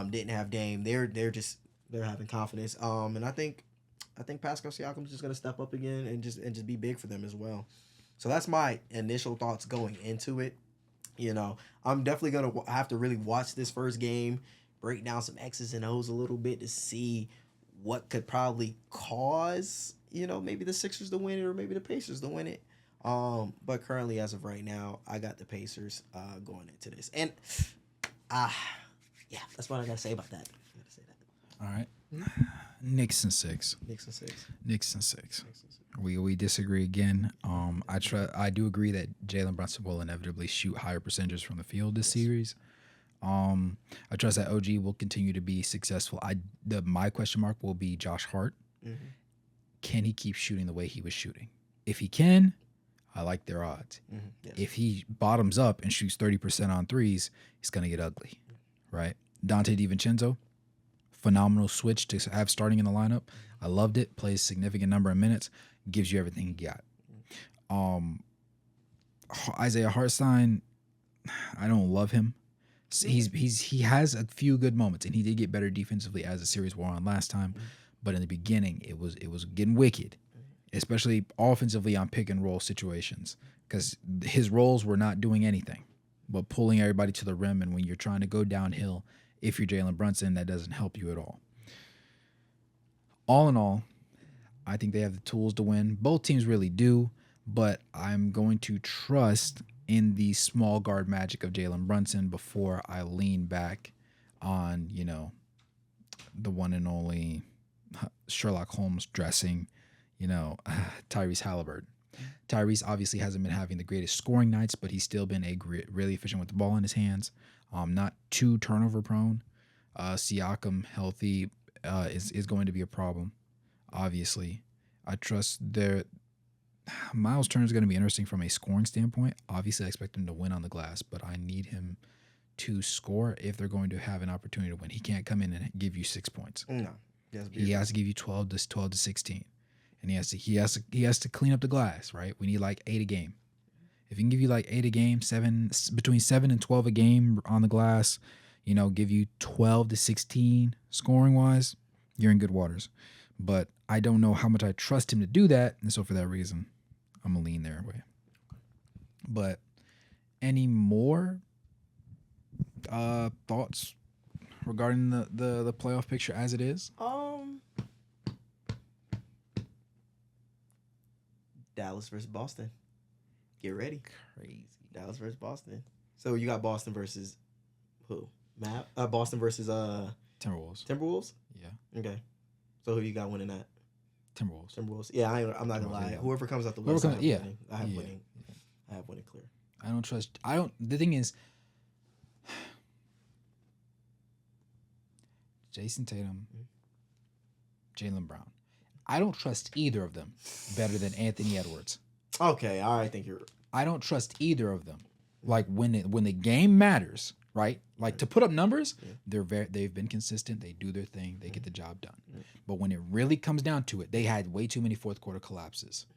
didn't have Dame. They're having confidence. And I think Pascal Siakam is just gonna step up again and just be big for them as well. So that's my initial thoughts going into it. I'm definitely gonna have to really watch this first game, break down some X's and O's a little bit to see what could probably cause maybe the Sixers to win it or maybe the Pacers to win it. But currently, as of right now, I got the Pacers going into this, and yeah, that's what I gotta say about that. I gotta say that. All right. Knicks and 6. Knicks and 6. Knicks and 6. We disagree again. I do agree that Jalen Brunson will inevitably shoot higher percentages from the field this series. I trust that OG will continue to be successful. My question mark will be Josh Hart. Can he keep shooting the way he was shooting? If he can, I like their odds. Yes. If he bottoms up and shoots 30% on threes, it's gonna get ugly, right? Dante DiVincenzo, phenomenal switch to have starting in the lineup. I loved it. Plays significant number of minutes. Gives you everything he got. Isaiah Hartenstein, I don't love him. He has a few good moments, and he did get better defensively as the series wore on last time. But in the beginning, it was getting wicked, especially offensively on pick and roll situations, because his roles were not doing anything but pulling everybody to the rim. And when you're trying to go downhill, if you're Jalen Brunson, that doesn't help you at all. All in all, I think they have the tools to win. Both teams really do, but I'm going to trust in the small guard magic of Jalen Brunson before I lean back on, the one and only Sherlock Holmes dressing, Tyrese Halliburton. Tyrese obviously hasn't been having the greatest scoring nights, but he's still been really efficient with the ball in his hands. Not too turnover prone. Siakam healthy is going to be a problem, obviously. I trust their Miles Turner is going to be interesting from a scoring standpoint. Obviously, I expect him to win on the glass, but I need him to score if they're going to have an opportunity to win. He can't come in and give you 6 points. No, he has to give you 12 to 16, and he has to clean up the glass. Right, we need like 8 a game. If he can give you like 8 a game, between 7 and 12 a game on the glass, give you 12 to 16 scoring wise, you're in good waters. But I don't know how much I trust him to do that, and so for that reason, I'm gonna lean their way. But any more thoughts regarding the playoff picture as it is? Dallas versus Boston. Get ready. Crazy. Dallas versus Boston. So you got Boston versus who? Boston versus Timberwolves. Timberwolves? Yeah. Okay. So who you got winning that? Timberwolves. Yeah, I'm not gonna lie. Yeah. Whoever comes out the West, winning. I have winning. Yeah. I have winning clear. The thing is, Jason Tatum, Jaylen Brown. I don't trust either of them better than Anthony Edwards. Okay, I think you're. I don't trust either of them. Like when the game matters, right? Like to put up numbers, they've been consistent. They do their thing. They get the job done. But when it really comes down to it, they had way too many fourth quarter collapses.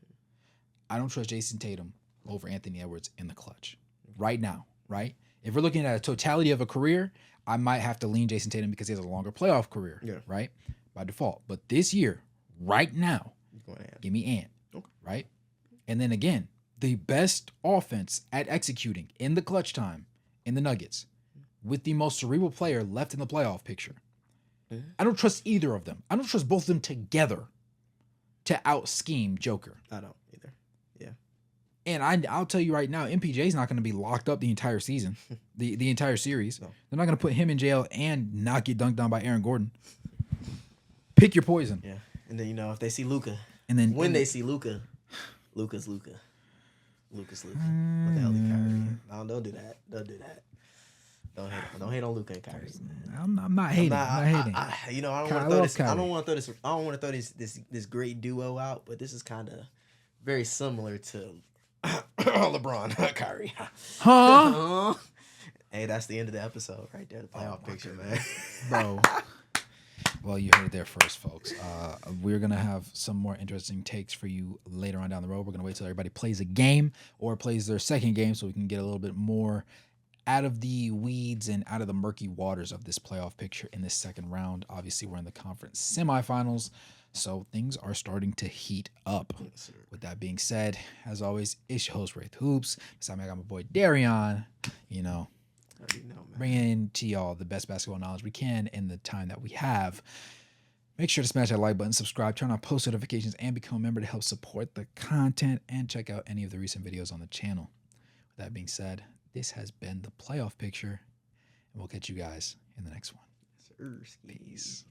I don't trust Jason Tatum over Anthony Edwards in the clutch right now, right? If we're looking at a totality of a career, I might have to lean Jason Tatum because he has a longer playoff career, right? By default. But this year, right now, give me Ant, right? And then again, the best offense at executing in the clutch time in the Nuggets with the most cerebral player left in the playoff picture. I don't trust either of them. I don't trust both of them together to out-scheme Joker. I don't either. Yeah. And I'll tell you right now, MPJ is not going to be locked up the entire season, the entire series. No. They're not going to put him in jail and not get dunked on by Aaron Gordon. Pick your poison. Yeah. And then, if they see Luka. And then when they see Luka, Luka's Luka. Lucas. What the hell is Kyrie? No, don't do that. Don't hate on Luka and Kyrie. I'm not hating. I don't want to throw this. I don't want to throw this great duo out, but this is kind of very similar to LeBron, Kyrie. Huh? Hey, that's the end of the episode right there. The playoff picture, man. Bro. Well, you heard it there first, folks. We're going to have some more interesting takes for you later on down the road. We're going to wait till everybody plays a game or plays their second game so we can get a little bit more out of the weeds and out of the murky waters of this playoff picture in this second round. Obviously, we're in the conference semifinals, so things are starting to heat up. Yes, with that being said, as always, it's your host, Wraith Hoops. Beside me, I got my boy, Darion. Bringing to y'all the best basketball knowledge we can in the time that we have. Make sure to smash that like button, subscribe, turn on post notifications, and become a member to help support the content and check out any of the recent videos on the channel. With that being said, this has been the playoff picture, and we'll catch you guys in the next one. Peace.